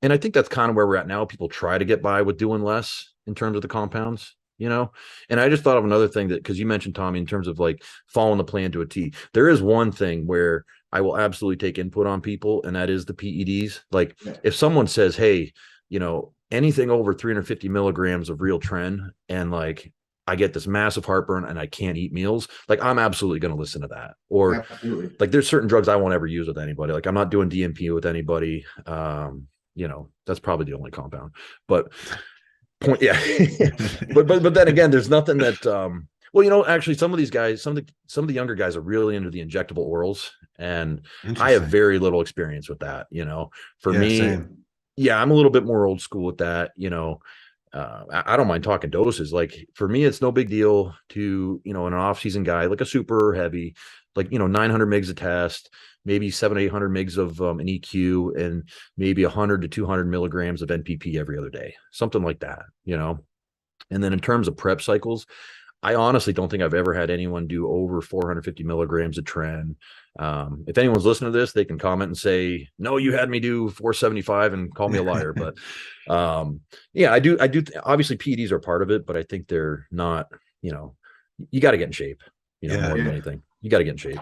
Speaker 3: that's kind of where we're at now. People try to get by with doing less in terms of the compounds, you know. And I just thought of another thing, that because you mentioned, Tommy, in terms of like following the plan to a T, there is one thing where I will absolutely take input on people, and that is the PEDs. Like if someone says, hey, you know, anything over 350 milligrams of real Tren, and like I get this massive heartburn and I can't eat meals, like I'm absolutely going to listen to that. Or like there's certain drugs I won't ever use with anybody. Like I'm not doing DMP with anybody. You know, that's probably the only compound, but but then again, there's nothing that, well, you know, actually some of these guys, some of the younger guys are really into the injectable orals, and I have very little experience with that. You know, for me, Yeah, I'm a little bit more old school with that. I don't mind talking doses. Like for me, it's no big deal to, an off-season guy, like a super heavy, like, 900 mgs a test, maybe 800 mgs of an EQ, and maybe 100 to 200 milligrams of NPP every other day, something like that. And then in terms of prep cycles, I honestly don't think I've ever had anyone do over 450 milligrams of tren. If anyone's listening to this, they can comment and say, no, you had me do 475 and call me a liar. But yeah, I do. Obviously PEDs are part of it, but I think they're not, you got to get in shape, more than anything. You got to get in shape.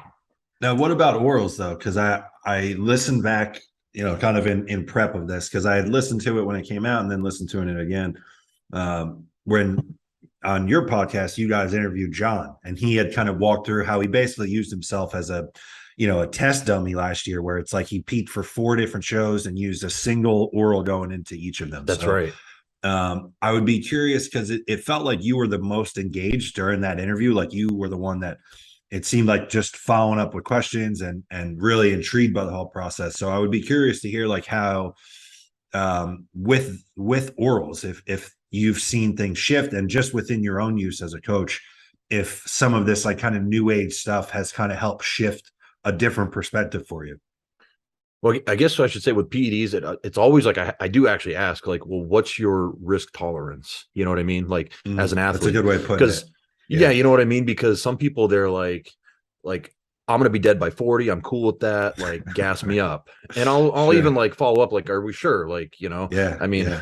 Speaker 1: Now, what about orals though? Because I listened back, kind of in prep of this, because I had listened to it when it came out and then listened to it again. When on your podcast, you guys interviewed John, and he had kind of walked through how he basically used himself as a test dummy last year, where it's like he peaked for 4 different shows and used a single oral going into each of them.
Speaker 3: That's right.
Speaker 1: I would be curious because it felt like you were the most engaged during that interview. Like you were the one that it seemed like just following up with questions and really intrigued by the whole process. So I would be curious to hear like how with orals, if you've seen things shift, and just within your own use as a coach, if some of this like kind of new age stuff has kind of helped shift a different perspective for you.
Speaker 3: Well, I guess I should say with PEDs, it's always like I do actually ask, like, well, what's your risk tolerance? You know what I mean? Like as an athlete,
Speaker 1: that's a good way of putting it.
Speaker 3: Yeah, you know what I mean? Because some people, they're like I'm gonna be dead by 40. I'm cool with that. Like, gas me up, and I'll
Speaker 1: Sure.
Speaker 3: even like follow up. Like, are we sure? Like,
Speaker 1: Yeah.
Speaker 3: I mean,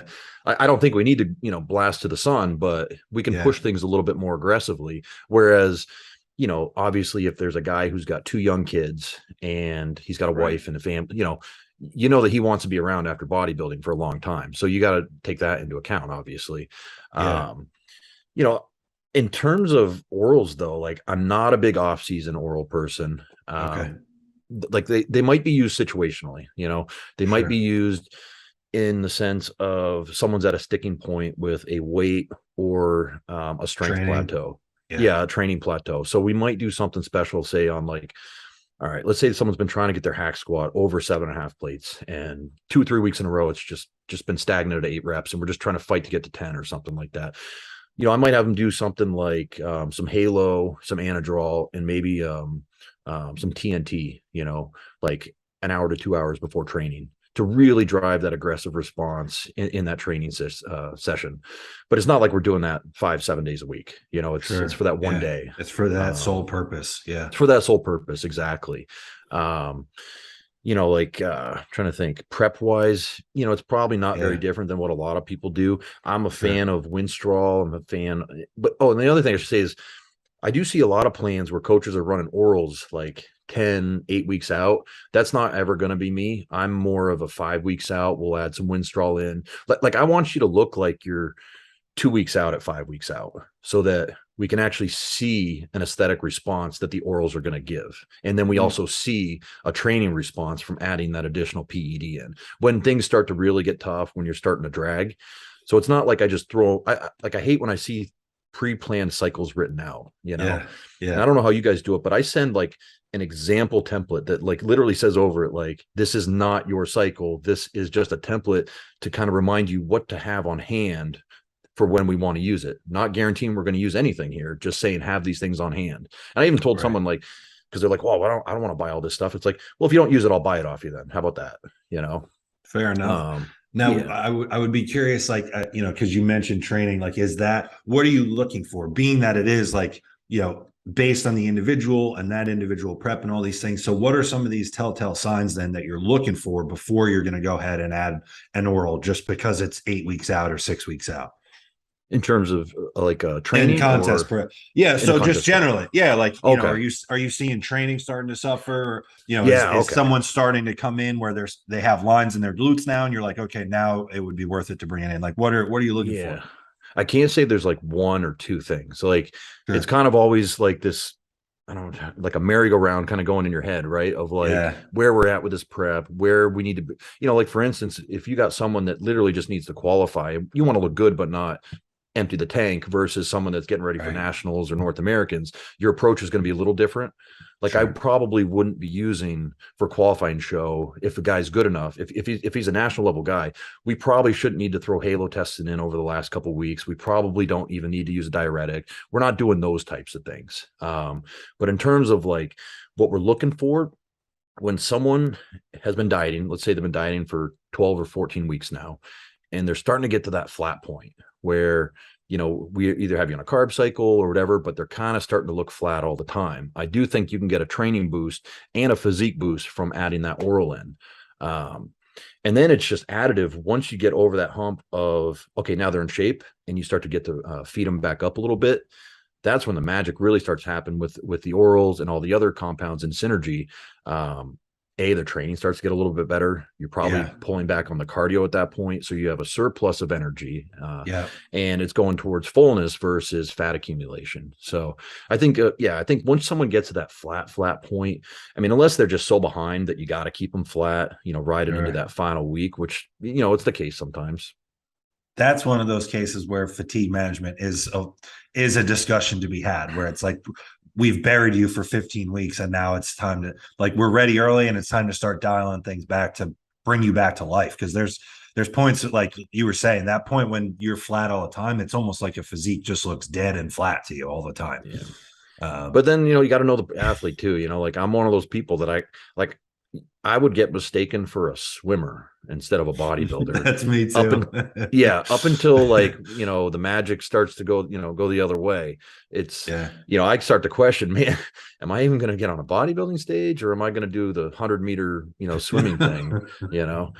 Speaker 3: I don't think we need to, blast to the sun, but we can push things a little bit more aggressively. Whereas, obviously, if there's a guy who's got 2 young kids and he's got a wife and a family, that he wants to be around after bodybuilding for a long time. So you got to take that into account, obviously. In terms of orals though, like I'm not a big off-season oral person. Like they might be used situationally, they might be used in the sense of someone's at a sticking point with a weight or a strength plateau. A training plateau. So we might do something special, say on like, all right, let's say someone's been trying to get their hack squat over 7.5 plates, and 2 or 3 weeks in a row, it's just been stagnant at 8 reps, and we're just trying to fight to get to 10 or something like that. I might have them do something like some halo, some anadrol, and maybe some TNT, like an hour to 2 hours before training, to really drive that aggressive response in that training session. But it's not like we're doing that 5-7 days a week. It's for that one day.
Speaker 1: It's for that sole purpose. Yeah.
Speaker 3: It's for that sole purpose. Exactly. Trying to think prep wise, it's probably not very different than what a lot of people do. I'm a fan of Winstrol. I'm a fan, and the other thing I should say is I do see a lot of plans where coaches are running orals like 8 weeks out. That's not ever going to be me. I'm more of a 5 weeks out. We'll add some Winstrol in. Like I want you to look like you're 2 weeks out at 5 weeks out, so that we can actually see an aesthetic response that the orals are going to give. And then we also see a training response from adding that additional PED in when things start to really get tough, when you're starting to drag. So it's not like I just I hate when I see pre-planned cycles written out, And I don't know how you guys do it, but I send like an example template that like literally says over it, like, this is not your cycle. This is just a template to kind of remind you what to have on hand for when we want to use it. Not guaranteeing we're going to use anything here, just saying have these things on hand. And I even told someone, like, because they're like, well, I don't want to buy all this stuff. It's like, well, if you don't use it, I'll buy it off you then. How about that?
Speaker 1: Fair enough. Now, I would be curious, like, because you mentioned training, like, what are you looking for? Being that it is like, based on the individual and that individual prep and all these things. So what are some of these telltale signs then that you're looking for before you're going to go ahead and add an oral just because it's 8 weeks out or 6 weeks out?
Speaker 3: In terms of like a training
Speaker 1: contest prep. Yeah. So just generally, like, are you seeing training starting to suffer? Is someone starting to come in where they have lines in their glutes now, and you're like, okay, now it would be worth it to bring it in. Like, what are you looking for?
Speaker 3: I can't say there's like one or two things. Like it's kind of always like this, I don't know, like a merry-go-round kind of going in your head, right? Of like where we're at with this prep, where we need to be, like for instance, if you got someone that literally just needs to qualify, you want to look good, but not empty the tank versus someone that's getting ready for
Speaker 1: Right.
Speaker 3: nationals or North Americans, your approach is going to be a little different. Like I
Speaker 1: Sure.
Speaker 3: probably wouldn't be using for qualifying show if the guy's good enough. If he's a national level guy, we probably shouldn't need to throw halo testing in over the last couple of weeks. We probably don't even need to use a diuretic. We're not doing those types of things. But in terms of like what we're looking for, when someone has been dieting, let's say they've been dieting for 12 or 14 weeks now, and they're starting to get to that flat point where, you know, we either have you on a carb cycle or whatever, but they're kind of starting to look flat all the time. I do think you can get a training boost and a physique boost from adding that oral in. And then it's just additive once you get over that hump of, okay, now they're in shape and you start to get to feed them back up a little bit. That's when the magic really starts to happen with the orals and all the other compounds in synergy. Their training starts to get a little bit better. You're probably pulling back on the cardio at that point. So you have a surplus of energy and it's going towards fullness versus fat accumulation. So I think, I think once someone gets to that flat point, I mean, unless they're just so behind that you got to keep them flat, you know, riding into that final week, which, you know, it's the case sometimes.
Speaker 1: That's one of those cases where fatigue management is a discussion to be had, where it's like, we've buried you for 15 weeks and now it's time to, like, we're ready early and it's time to start dialing things back to bring you back to life. Because there's points that, like you were saying, that point when you're flat all the time, it's almost like a physique just looks dead and flat to you all the time.
Speaker 3: But then, you know, you got to know the athlete too, you know, like I'm one of those people that I would get mistaken for a swimmer instead of a bodybuilder.
Speaker 1: That's me too.
Speaker 3: Up until, like, you know, the magic starts to go the other way. It's, you know, I start to question, man, am I even going to get on a bodybuilding stage, or am I going to do the 100-meter, you know, swimming thing, you know?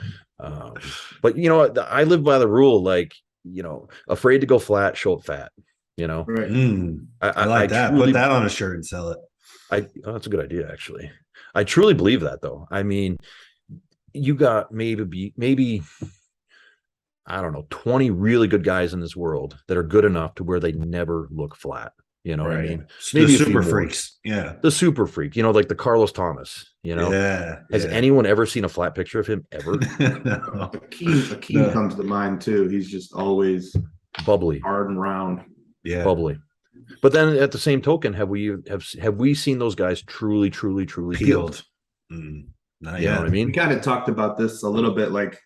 Speaker 3: But, you know, I live by the rule, like, you know, afraid to go flat, show up fat, you know?
Speaker 2: Right.
Speaker 1: I like that. Put that on a shirt and sell it.
Speaker 3: That's a good idea, actually. I truly believe that, though. I mean, you got maybe I don't know, 20 really good guys in this world that are good enough to where they never look flat. You know what I mean?
Speaker 1: Maybe the super freaks. Yeah.
Speaker 3: The super freak, you know, like the Carlos Thomas, you know? Has anyone ever seen a flat picture of him ever?
Speaker 2: No. Akeem comes to mind too. He's just always
Speaker 3: bubbly,
Speaker 2: hard and round.
Speaker 1: Yeah.
Speaker 3: Bubbly. But then at the same token, have we seen those guys truly peeled?
Speaker 1: You know
Speaker 3: what I mean?
Speaker 2: We kind of talked about this a little bit, like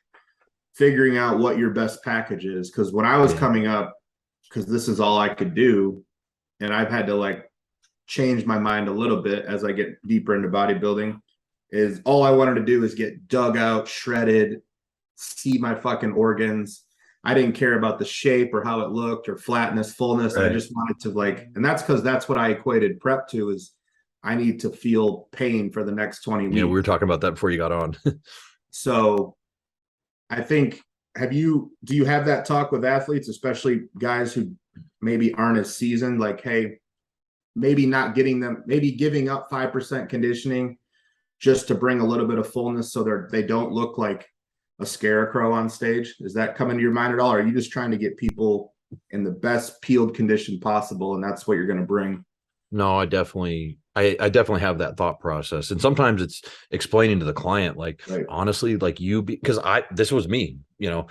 Speaker 2: figuring out what your best package is. Because when I was coming up, because this is all I could do, and I've had to like change my mind a little bit as I get deeper into bodybuilding, is all I wanted to do is get dug out, shredded, see my fucking organs. I didn't care about the shape or how it looked or flatness, fullness. I just wanted to, like, and that's because that's what I equated prep to, is I need to feel pain for the next 20 weeks.
Speaker 3: Yeah, we were talking about that before you got on.
Speaker 2: So I think, do you have that talk with athletes, especially guys who maybe aren't as seasoned, like, hey, maybe giving up 5% conditioning just to bring a little bit of fullness so they don't look like a scarecrow on stage? Is that coming to your mind at all? Or are you just trying to get people in the best peeled condition possible, and that's what you're going to bring?
Speaker 3: No, I definitely have that thought process. And sometimes it's explaining to the client, like, honestly, like because this was me, you know,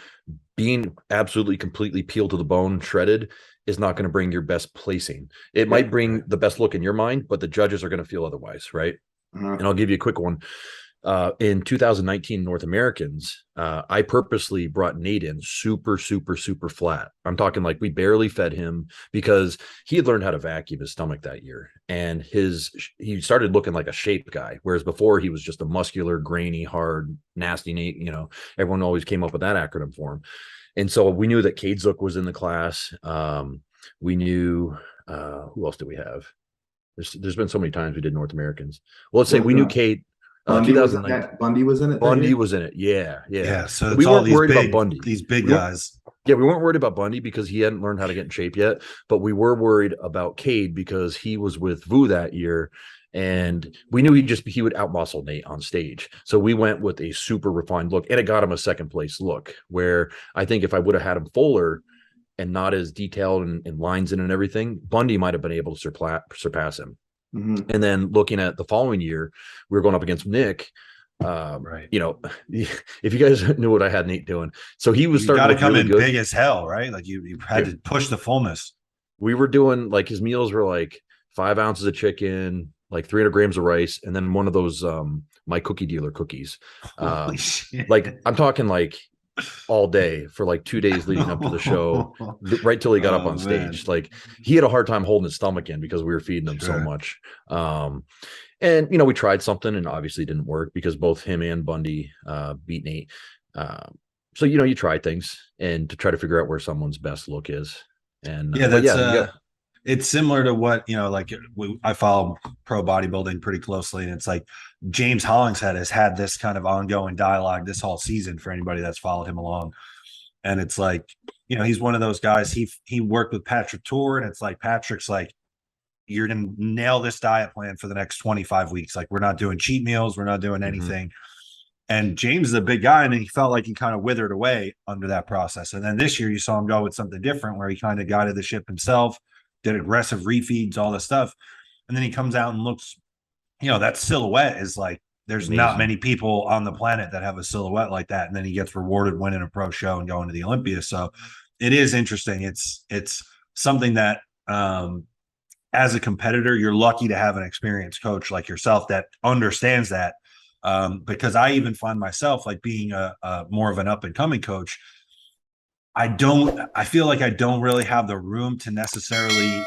Speaker 3: being absolutely completely peeled to the bone, shredded is not going to bring your best placing. It might bring the best look in your mind, but the judges are going to feel otherwise. Right. And I'll give you a quick one. In 2019 North Americans, I purposely brought Nate in super flat. I'm talking like we barely fed him because he had learned how to vacuum his stomach that year, and he started looking like a shape guy, whereas before he was just a muscular, grainy, hard, nasty Nate. You know, everyone always came up with that acronym for him. And so we knew that Cade Zook was in the class. We knew who else did we have? There's been so many times we did North Americans. Well, let's say we knew Cade.
Speaker 2: Bundy was in it. Bundy was in it.
Speaker 3: Bundy was in it. Yeah.
Speaker 1: So
Speaker 3: we weren't worried about Bundy.
Speaker 1: These big guys.
Speaker 3: Yeah, we weren't worried about Bundy because he hadn't learned how to get in shape yet. But we were worried about Cade because he was with Vu that year, and we knew he would outmuscle Nate on stage. So we went with a super refined look, and it got him a second place look. Where I think if I would have had him fuller and not as detailed and lines in and everything, Bundy might have been able to surpass him. And then looking at the following year, we were going up against Nick.
Speaker 1: Right.
Speaker 3: You know, if you guys knew what I had Nate doing, so he was
Speaker 1: You
Speaker 3: starting
Speaker 1: got to
Speaker 3: to
Speaker 1: come
Speaker 3: really
Speaker 1: in
Speaker 3: good.
Speaker 1: big as hell, right? Like you had to push the fullness.
Speaker 3: We were doing like his meals were like 5 ounces of chicken, like 300 grams of rice, and then one of those my cookie dealer cookies.
Speaker 1: Holy shit.
Speaker 3: Like I'm talking like all day for like 2 days leading up to the show, right till he got up
Speaker 1: Oh,
Speaker 3: on
Speaker 1: man.
Speaker 3: stage. Like he had a hard time holding his stomach in because we were feeding him so
Speaker 1: Sure.
Speaker 3: much. And you know, we tried something and obviously didn't work because both him and Bundy beat Nate. So you know, you try things and to try to figure out where someone's best look is. And
Speaker 1: Yeah,
Speaker 3: but
Speaker 1: that's
Speaker 3: yeah, you got
Speaker 1: it's similar to what, you know, like I follow pro bodybuilding pretty closely, and it's like James Hollingshead has had this kind of ongoing dialogue this whole season for anybody that's followed him along. And it's like, you know, he's one of those guys. He worked with Patrick Tour, and it's like Patrick's like, you're gonna nail this diet plan for the next 25 weeks. Like, we're not doing cheat meals, we're not doing anything. And James is a big guy, and he felt like he kind of withered away under that process. And then this year, you saw him go with something different, where he kind of guided the ship himself, did aggressive refeeds, all this stuff. And then he comes out and looks, you know, that silhouette is like, there's not
Speaker 3: Amazing.
Speaker 1: many people on the planet that have a silhouette like that. And then he gets rewarded winning a pro show and going to the Olympia. So it is interesting. It's something that, as a competitor, you're lucky to have an experienced coach like yourself that understands that. Because I even find myself like being a more of an up and coming coach. I feel like I don't really have the room to necessarily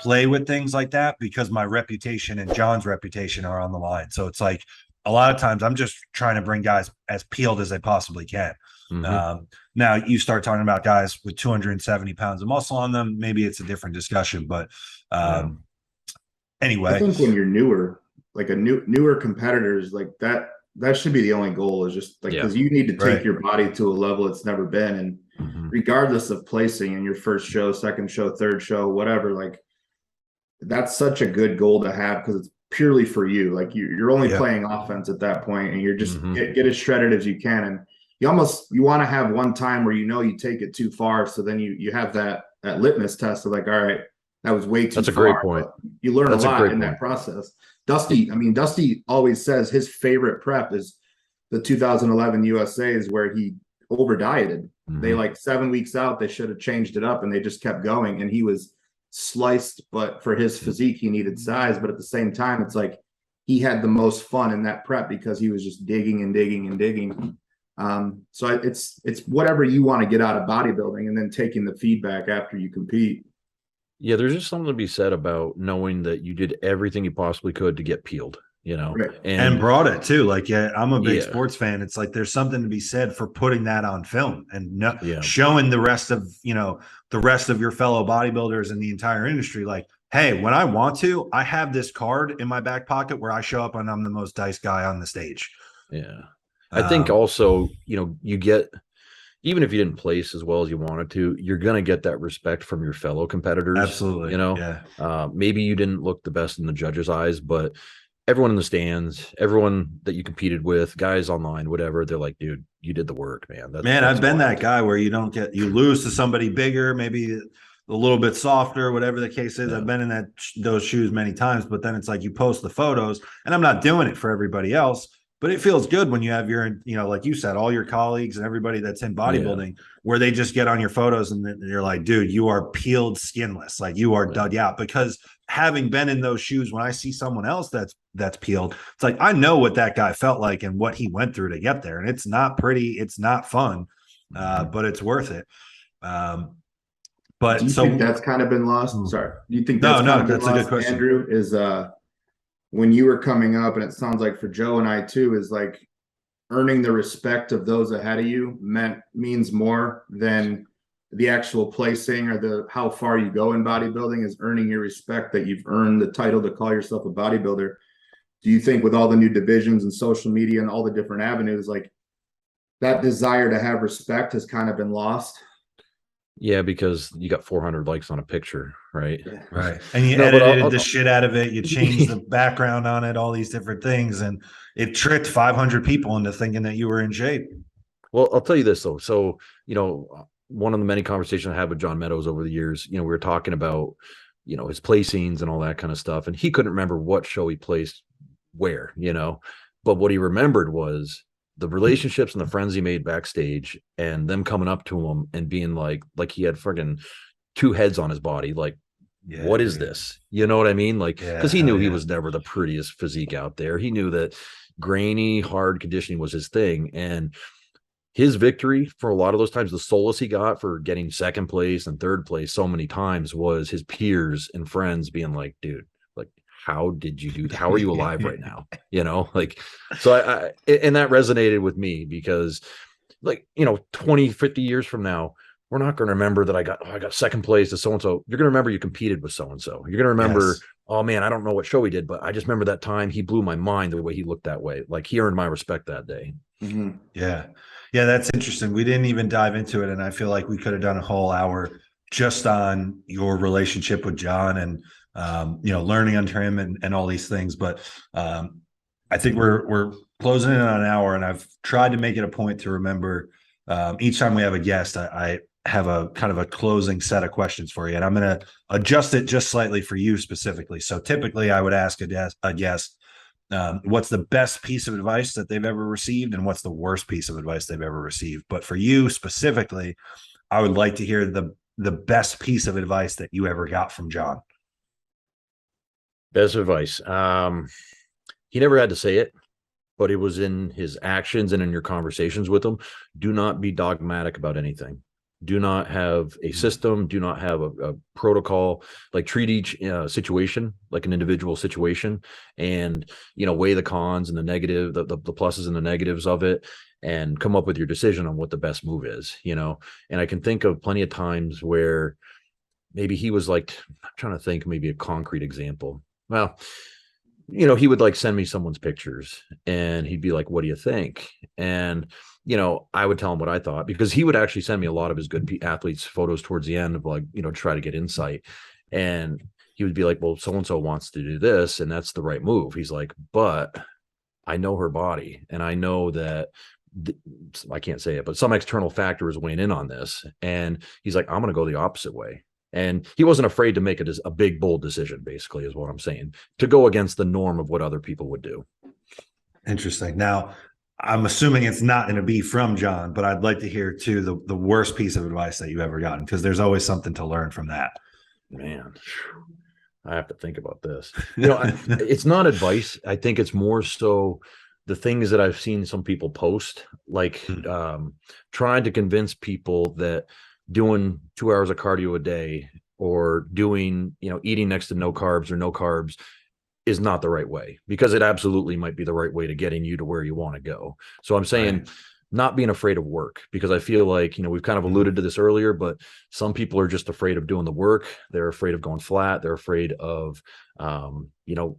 Speaker 1: play with things like that because my reputation and John's reputation are on the line. So it's like a lot of times I'm just trying to bring guys as peeled as they possibly can. Now you start talking about guys with 270 pounds of muscle on them, maybe it's a different discussion, but anyway.
Speaker 2: I think when you're newer, like newer competitors, like that should be the only goal, is just like, because you need to take your body to a level it's never been. And regardless of placing in your first show, second show, third show, whatever, like that's such a good goal to have, because it's purely for you. Like you're only playing offense at that point, and you're just get as shredded as you can. And you want to have one time where, you know, you take it too far. So then you have that litmus test of like, all right, that was way too far.
Speaker 3: That's a great point.
Speaker 2: You learn a lot in that process. Dusty always says his favorite prep is the 2011 USA's, where he over dieted. They like 7 weeks out, they should have changed it up, and they just kept going. And he was sliced, but for his physique, he needed size. But at the same time, it's like he had the most fun in that prep because he was just digging and digging and digging. So it's whatever you want to get out of bodybuilding, and then taking the feedback after you compete.
Speaker 3: Yeah, there's just something to be said about knowing that you did everything you possibly could to get peeled, you know,
Speaker 1: and brought it too. Like, yeah, I'm a big sports fan. It's like there's something to be said for putting that on film and showing the rest of, you know, the rest of your fellow bodybuilders in the entire industry. Like, hey, when I want to, I have this card in my back pocket where I show up and I'm the most diced guy on the stage.
Speaker 3: Yeah. I think also, you know, you get, even if you didn't place as well as you wanted to, you're going to get that respect from your fellow competitors.
Speaker 1: Absolutely.
Speaker 3: You know, maybe you didn't look the best in the judges' eyes, but everyone in the stands, everyone that you competed with, guys online, whatever, they're like, dude, you did the work, man.
Speaker 1: I've been that guy where you lose to somebody bigger, maybe a little bit softer, whatever the case is. I've been in those shoes many times, but then it's like you post the photos, and I'm not doing it for everybody else. But it feels good when you have your, you know, like you said, all your colleagues and everybody that's in bodybuilding, where they just get on your photos and you're like, dude, you are peeled skinless. Like, you are dug out. Because having been in those shoes, when I see someone else that's peeled, it's like, I know what that guy felt like and what he went through to get there. And it's not pretty, it's not fun, but it's worth it. But
Speaker 2: do you think that's kind of been lost? Sorry. Do you think that's kind of been lost, a good question, Andrew? Is when you were coming up, and it sounds like for Joe and I too, is like earning the respect of those ahead of you means more than the actual placing or how far you go in bodybuilding. Is earning your respect, that you've earned the title to call yourself a bodybuilder. Do you think with all the new divisions and social media and all the different avenues, like that desire to have respect has kind of been lost?
Speaker 3: Yeah, because you got 400 likes on a picture, right?
Speaker 1: Right. And you edited the shit out of it. You changed the background on it, all these different things. And it tricked 500 people into thinking that you were in shape.
Speaker 3: Well, I'll tell you this, though. So, you know, one of the many conversations I had with John Meadows over the years, you know, we were talking about, you know, his placings and all that kind of stuff. And he couldn't remember what show he placed where, you know. But what he remembered was the relationships and the friends he made backstage, and them coming up to him and being like he had friggin' two heads on his body. Like,
Speaker 1: Yeah,
Speaker 3: what is
Speaker 1: dude.
Speaker 3: this? You know what I mean? Like,
Speaker 1: Yeah,
Speaker 3: because he
Speaker 1: hell
Speaker 3: knew he
Speaker 1: yeah.
Speaker 3: was never the prettiest physique out there. He knew that grainy, hard conditioning was his thing. And his victory for a lot of those times, the solace he got for getting second place and third place so many times was his peers and friends being like, dude, like, how did you do that? How are you alive right now? You know, like, so and that resonated with me because, like, 20, 50 years from now, we're not going to remember that I got second place to so and so. You're going to remember you competed with so and so. You're going to remember,
Speaker 1: Yes.
Speaker 3: oh man, I don't know what show he did, but I just remember that time he blew my mind the way he looked that way. Like, he earned my respect that day.
Speaker 2: Mhm.
Speaker 1: Yeah. Yeah, that's interesting. We didn't even dive into it, and I feel like we could have done a whole hour just on your relationship with John and learning under him and all these things. But I think we're closing in on an hour, and I've tried to make it a point to remember each time we have a guest, I have a kind of a closing set of questions for you, and I'm going to adjust it just slightly for you specifically. So typically, I would ask a guest what's the best piece of advice that they've ever received, and what's the worst piece of advice they've ever received. But for you specifically, I would like to hear the best piece of advice that you ever got from John.
Speaker 3: Best advice. He never had to say it, but it was in his actions and in your conversations with him. Do not be dogmatic about anything. Do not have a system. Do not have a protocol. Like, treat each situation like an individual situation, and weigh the cons and the negative, the pluses and the negatives of it, and come up with your decision on what the best move is. And I can think of plenty of times where maybe he was like, I'm trying to think, maybe a concrete example. Well, he would like send me someone's pictures and he'd be like, what do you think? And, I would tell him what I thought, because he would actually send me a lot of his good athletes photos towards the end of, like, try to get insight. And he would be like, well, so-and-so wants to do this, and that's the right move. He's like, but I know her body, and I know that I can't say it, but some external factor is weighing in on this. And he's like, I'm going to go the opposite way. And he wasn't afraid to make it as a big, bold decision, basically, is what I'm saying, to go against the norm of what other people would do.
Speaker 1: Interesting. Now, I'm assuming it's not going to be from John, but I'd like to hear too the worst piece of advice that you've ever gotten, because there's always something to learn from that.
Speaker 3: Man, I have to think about this. It's not advice. I think it's more so the things that I've seen some people post, like trying to convince people that doing 2 hours of cardio a day, or doing, eating next to no carbs or no carbs, is not the right way, because it absolutely might be the right way to getting you to where you want to go. So I'm saying,
Speaker 1: Right.
Speaker 3: not being afraid of work, because I feel like, we've kind of alluded to this earlier, but some people are just afraid of doing the work. They're afraid of going flat. They're afraid of,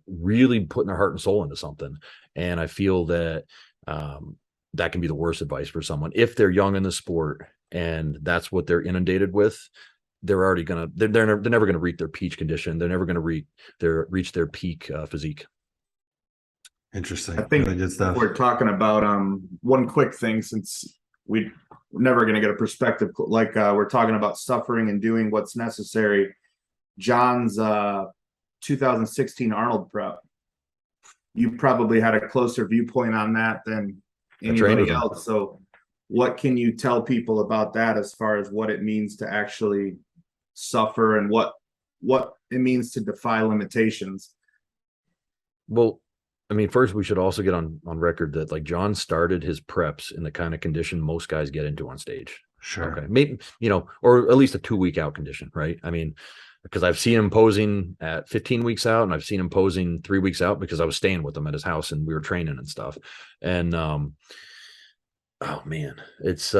Speaker 3: really putting their heart and soul into something. And I feel that that can be the worst advice for someone if they're young in the sport and that's what they're inundated with. They're already they're never gonna reach their peak condition. They're never gonna reach their peak physique.
Speaker 1: Interesting.
Speaker 2: I think
Speaker 1: Really good stuff.
Speaker 2: we're talking about one quick thing, since we're never going to get a perspective, like we're talking about suffering and doing what's necessary. John's 2016 Arnold prep, you probably had a closer viewpoint on that than anybody else. So what can you tell people about that, as far as what it means to actually suffer, and what it means to defy limitations?
Speaker 3: Well, I mean, first we should also get on record that, like, John started his preps in the kind of condition most guys get into on stage.
Speaker 1: Sure.
Speaker 3: Okay. Maybe, or at least a 2-week out condition, right? I mean, because I've seen him posing at 15 weeks out, and I've seen him posing 3 weeks out, because I was staying with him at his house and we were training and stuff. And, oh man, it's,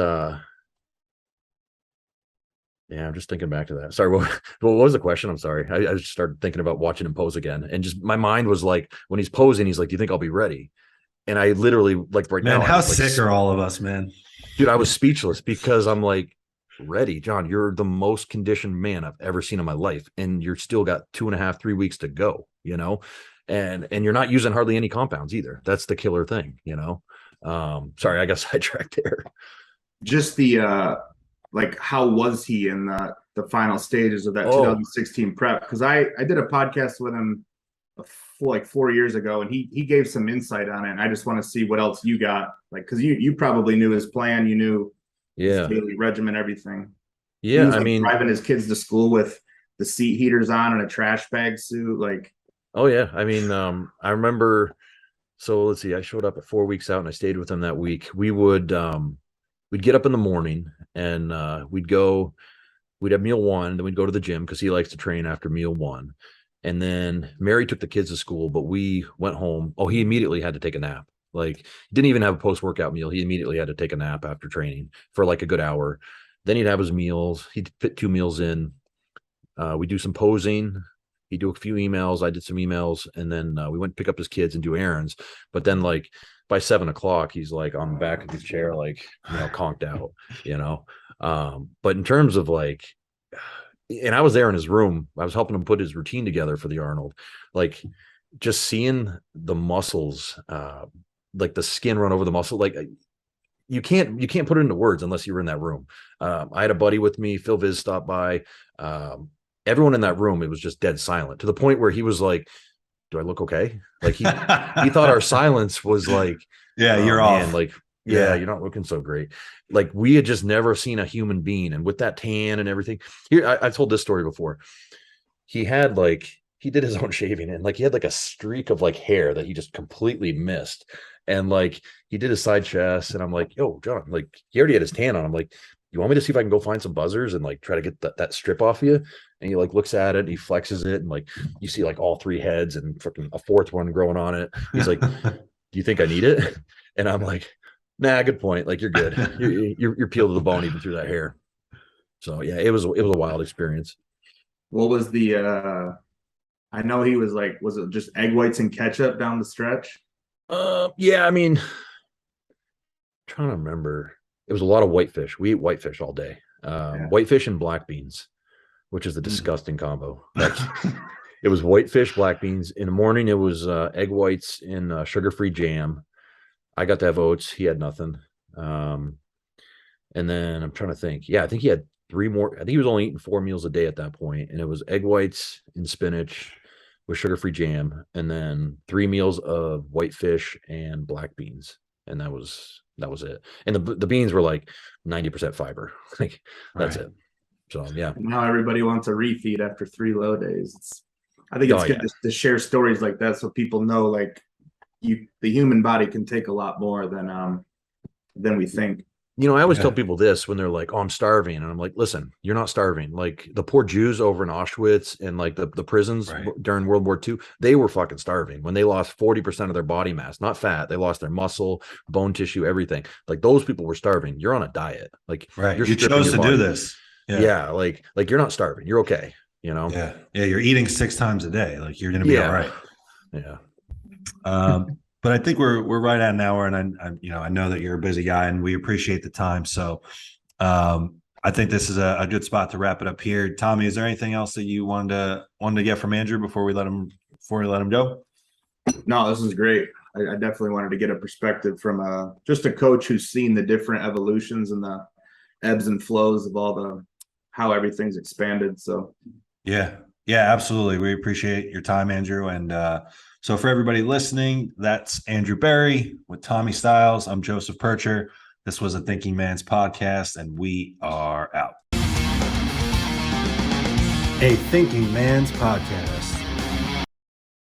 Speaker 3: yeah, I'm just thinking back to that. Sorry, what was the question? I'm sorry. I just started thinking about watching him pose again, and just my mind was like, when he's posing, he's like, "Do you think I'll be ready?" And I literally, like, right
Speaker 1: Man,
Speaker 3: now,
Speaker 1: how
Speaker 3: I was like,
Speaker 1: sick are all of us, man?
Speaker 3: dude, I was speechless, because I'm like, ready, John, you're the most conditioned man I've ever seen in my life, and you're still got 2.5, 3 weeks to go, and you're not using hardly any compounds either. That's the killer thing, Sorry, I got sidetracked there.
Speaker 2: Just the like, how was he in the final stages of that 2016 prep? Because I did a podcast with him like 4 years ago, and he gave some insight on it. And I just want to see what else you got, like, because you probably knew his plan, you knew his
Speaker 3: Yeah.
Speaker 2: daily regimen, everything. He
Speaker 3: Yeah.
Speaker 2: was
Speaker 3: I
Speaker 2: like
Speaker 3: mean,
Speaker 2: driving his kids to school with the seat heaters on and a trash bag suit, like.
Speaker 3: oh yeah. I mean, I remember, so let's see, I showed up at 4 weeks out and I stayed with him that week. We'd get up in the morning and we'd have meal one, then we'd go to the gym because he likes to train after meal one. And then Mary took the kids to school, but we went home. Oh, he immediately had to take a nap. Like, didn't even have a post-workout meal. He immediately had to take a nap after training for like a good hour. Then he'd have his meals. He'd fit 2 meals in. We do some posing. He'd do a few emails. I did some emails, and then we went to pick up his kids and do errands. But then, like, by 7 o'clock, he's like on the back of his chair, like, conked out, But in terms of like, and I was there in his room. I was helping him put his routine together for the Arnold. Like, just seeing the muscles, like the skin run over the muscle, like you can't put it into words unless you were in that room. I had a buddy with me, Phil Viz stopped by. Everyone in that room, it was just dead silent to the point where he was like, do I look okay? Like he thought our silence was like,
Speaker 1: yeah,
Speaker 3: oh,
Speaker 1: you're
Speaker 3: man,
Speaker 1: off.
Speaker 3: like,
Speaker 1: Yeah.
Speaker 3: you're not looking so great. Like, we had just never seen a human being, and with that tan and everything. Here, I told this story before. He did his own shaving, and like he had like a streak of like hair that he just completely missed. And like he did his side chest, and I'm like, yo, John, like he already had his tan on. I'm like, you want me to see if I can go find some buzzers and like try to get that strip off you? And he like looks at it, he flexes it, and like you see like all 3 heads and freaking a 4th one growing on it. He's like, do you think I need it? And I'm like, nah, good point. Like, you're good. You're peeled to the bone even through that hair. So yeah, it was a wild experience.
Speaker 2: What was the I know he was like, was it just egg whites and ketchup down the stretch?
Speaker 3: Yeah, I mean, trying to remember. It was a lot of whitefish. We eat whitefish all day. Whitefish and black beans, which is a disgusting combo. Like, it was whitefish, black beans. In the morning, it was egg whites in sugar-free jam. I got to have oats. He had nothing. And then I'm trying to think. Yeah, I think he had 3 more. I think he was only eating 4 meals a day at that point, and it was egg whites and spinach with sugar-free jam, and then 3 meals of whitefish and black beans, and that was it. And the beans were like 90% fiber. Like, that's it. So yeah.
Speaker 2: Now everybody wants a refeed after 3 low days. I think it's good to share stories like that so people know, like, the human body can take a lot more than we think.
Speaker 3: I always tell people this when they're like, oh, I'm starving. And I'm like, listen, you're not starving. Like, the poor Jews over in Auschwitz and like the prisons during World War II, they were fucking starving when they lost 40% of their body mass, not fat. They lost their muscle, bone tissue, everything. Like, those people were starving. You're on a diet. Like,
Speaker 1: you chose to do this.
Speaker 3: Yeah. Like you're not starving. You're okay.
Speaker 1: Yeah. You're eating 6 times a day. Like, you're going to be all right.
Speaker 3: Yeah.
Speaker 1: But I think we're right at an hour, and I know that you're a busy guy, and we appreciate the time. So I think this is a good spot to wrap it up here. Tommy, is there anything else that you wanted to get from Andrew before we let him go?
Speaker 2: No, this is great. I definitely wanted to get a perspective from just a coach who's seen the different evolutions and the ebbs and flows of how everything's expanded. So
Speaker 1: yeah, absolutely. We appreciate your time, Andrew. And so for everybody listening, that's Andrew Berry with Tommy Stiles. I'm Joseph PIRCHER. This was a Thinking Man's podcast, and we are out. A Thinking Man's podcast.